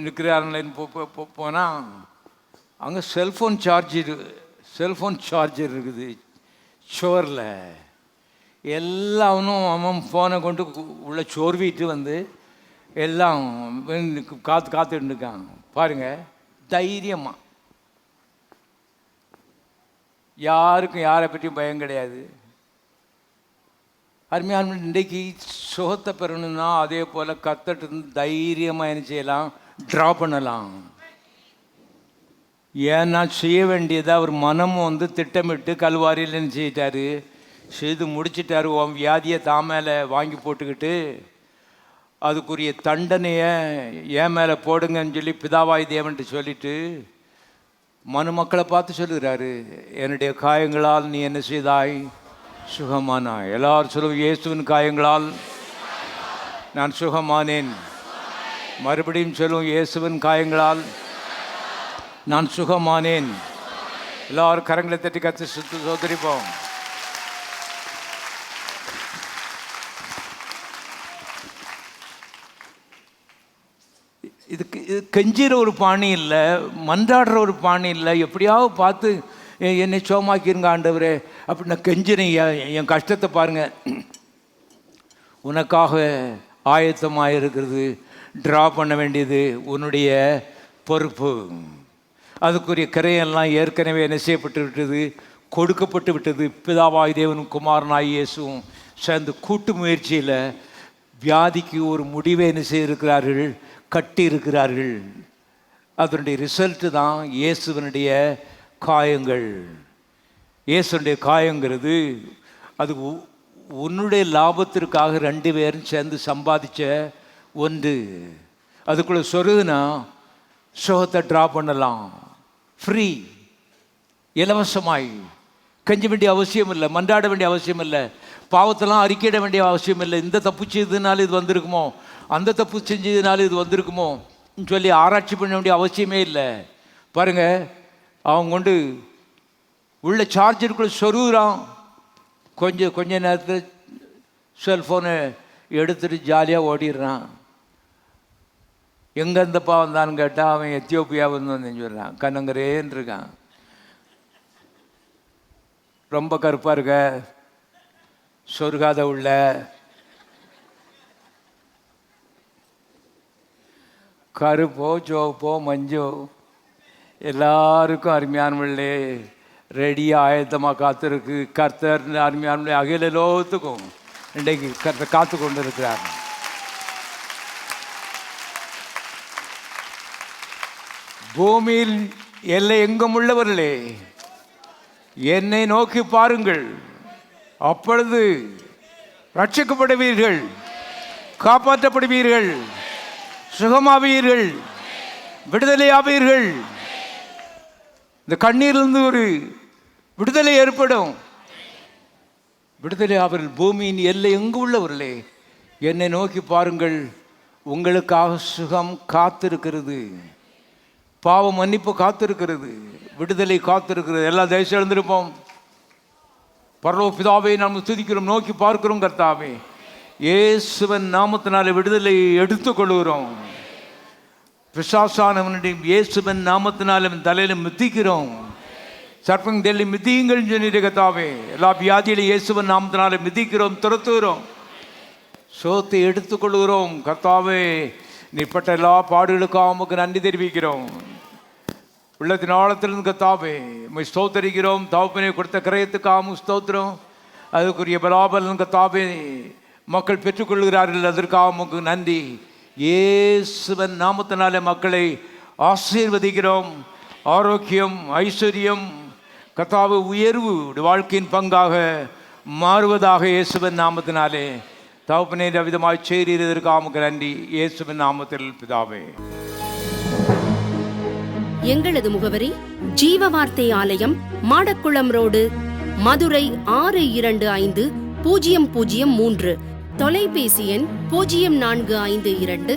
நிற்கிறாருன்னு போனால் அங்கே செல்ஃபோன் சார்ஜர் இருக்குது சோரில். எல்லாவனும் அவன் ஃபோனை கொண்டு உள்ள சோர்விட்டு எல்லாம் காத்துட்டு இருக்கான். பாருங்கள், தைரியமா, யாருக்கும் யாரை பற்றியும் பயம் கிடையாது. அருமையான இன்றைக்கு சுகத்தை பெறணும்னா அதே போல் கத்தட்டு தைரியமாக என்ன செய்யலாம், ட்ரா பண்ணலாம். ஏன்னா செய்ய வேண்டியதை அவர் மனமும் திட்டமிட்டு கல்வாரியில் என்ன செய்யிட்டாரு, செய்து முடிச்சிட்டாரு. உன் வியாதியை தான் மேலே வாங்கி போட்டுக்கிட்டு அதுக்குரிய தண்டனையை என் மேலே போடுங்கன்னு சொல்லி பிதாவாய் தேவன்ட்டு சொல்லிட்டு மனுமக்களை பார்த்து சொல்லுகிறாரு, என்னுடைய காயங்களால் நீ என்ன செய்தாய், சுகமானாய். எல்லாரும் சொல்லுவோம், இயேசுவின் காயங்களால் நான் சுகமானேன். மறுபடியும் சொல்லுவோம், இயேசுவின் காயங்களால் நான் சுகமானேன். எல்லாரும் கரங்களை தட்டி கத்து சுத்து சோதரிப்போம். இது கெஞ்சிற ஒரு பாணி இல்லை, மன்றாடுற ஒரு பாணி இல்லை. எப்படியாவது பார்த்து என்னை சோமாக்கிருங்க ஆண்டவரே அப்படி நான் கெஞ்சினேன். என் கஷ்டத்தை பாருங்கள், உனக்காக ஆயத்தமாக இருக்கிறது, ட்ரா பண்ண வேண்டியது உன்னுடைய பொறுப்பு. அதுக்குரிய கரையெல்லாம் ஏற்கனவே என்ன செய்யப்பட்டு விட்டது, கொடுக்கப்பட்டு விட்டது. பிதாவாய் தேவனும் குமாரனாய் இயேசுவும் சேர்ந்து கூட்டு முயற்சியில் வியாதிக்கு ஒரு முடிவை என்ன செய்திருக்கிறார்கள், கட்டி இருக்கிறார்கள். அதனுடைய ரிசல்ட்டு தான் இயேசுவனுடைய காயங்கள். இயேசுடைய காயங்கிறது அது உன்னுடைய லாபத்திற்காக 2 பேரும் சேர்ந்து சம்பாதிச்ச ஒன்று. அதுக்குள்ளே சொருகுனா சுகத்தை ட்ரா பண்ணலாம், ஃப்ரீ, இலவசமாய். கெஞ்ச வேண்டிய அவசியம் இல்லை, மன்றாட வேண்டிய அவசியம் இல்லை, பாவத்தெல்லாம் அறிக்கையிட வேண்டிய அவசியம் இல்லை. இந்த தப்பு செய்ததுனால இது வந்திருக்குமோ, அந்த தப்பு செஞ்சதுனால இது வந்திருக்குமோ சொல்லி ஆராய்ச்சி பண்ண வேண்டிய அவசியமே இல்லை. பாருங்கள், அவங்க கொண்டு உள்ள சார்ஜருக்குள்ளே சொருகிறான். கொஞ்ச நேரத்தில் செல்ஃபோனை எடுத்துகிட்டு ஜாலியாக ஓடிடுறான். எங்கே இருந்தப்பா வந்தான்னு கேட்டால் அவன் எத்தியோப்பியாவிலேருந்து வந்து சொல்கிறான். கண்ணங்கரேன்னு இருக்கான், ரொம்ப கருப்பாக இருக்க, சொருகாத உள்ள. கருப்போ சோப்போ மஞ்சோ எல்லாருக்கும் அருமையானவர்களே ரெடியாக ஆயத்தமாக காத்திருக்கு. கர்த்தர் அருமையானவர்களே அகில லோகத்துக்கும் இன்றைக்கு கர்த்தர் காத்து கொண்டு இருக்கிறார். பூமியில் எல்லை எங்கும் உள்ளவர்களே என்னை நோக்கி பாருங்கள், அப்பொழுது ரட்சிக்கப்படுவீர்கள், காப்பாற்றப்படுவீர்கள், சுகமாவீர்கள், விடுதலையாவீர்கள். இந்த கண்ணீரிலிருந்து ஒரு விடுதலை ஏற்படும். விடுதலை ஆவீர்கள். பூமியின் எல்லை எங்கு உள்ளவர்களே என்னை நோக்கி பாருங்கள், உங்களுக்காக சுகம் காத்திருக்கிறது, பாவ மன்னிப்பு காத்திருக்கிறது, விடுதலை காத்திருக்கிறது. எல்லா தேசம் எழுந்திருப்போம். பரலோக பிதாவை நாம் துதிக்கிறோம், நோக்கி பார்க்கிறோம். கர்த்தாவே, இயேசுவின் நாமத்தினாலே விடுதலை எடுத்துக்கொள்கிறோம். பிசாசானவனுடைய இயேசுவின் நாமத்தினால தலையில மிதிக்கிறோம். சர்ப்பங் தெல்லி மிதியுங்கள் சொன்னீங்க கர்த்தாவே. எல்லா வியாதியிலும் இயேசுவின் நாமத்தினால மிதிக்கிறோம், துரத்துகிறோம், சோத்தை எடுத்துக்கொள்கிறோம். கர்த்தாவே, நீப்பட்ட எல்லா பாடுகளுக்காக உமக்கு நன்றி தெரிவிக்கிறோம். உள்ளத்தின் ஆழத்திலிருந்து கர்த்தாவே உம்மை ஸ்தோத்தரிக்கிறோம். தகப்பனே, கொடுத்த கிரயத்துக்காக ஸ்தோத்திரம். அதுக்குரிய பலாபலன் கர்த்தாவே மக்கள் பெற்றுக்கொள்கிறார்கள், அதற்காக உமக்கு நன்றி. இயேசுவின் நாமத்தினாலே மக்களை ஆசீர்வதிக்கிறோம். ஆரோக்கியம், ஐஸ்வர்யம், கர்த்தாவே உயர்வு வாழ்க்கையின் பங்காக மாறுவதாக இயேசுவின் நாமத்தினாலே தகப்பனே விதமாய் செய்ததற்காக உமக்கு நன்றி. இயேசுவின் நாமத்தில் பிதாவே. எங்களது முகவரி ஜீவ வார்த்தை ஆலயம், மாடக்குளம் ரோடு, மதுரை 625003. தொலைபேசி எண் 0452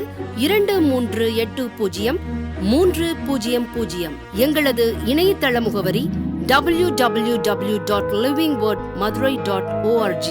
238030. எங்களது இணையதள முகவரி www.livingwordmadurai.org.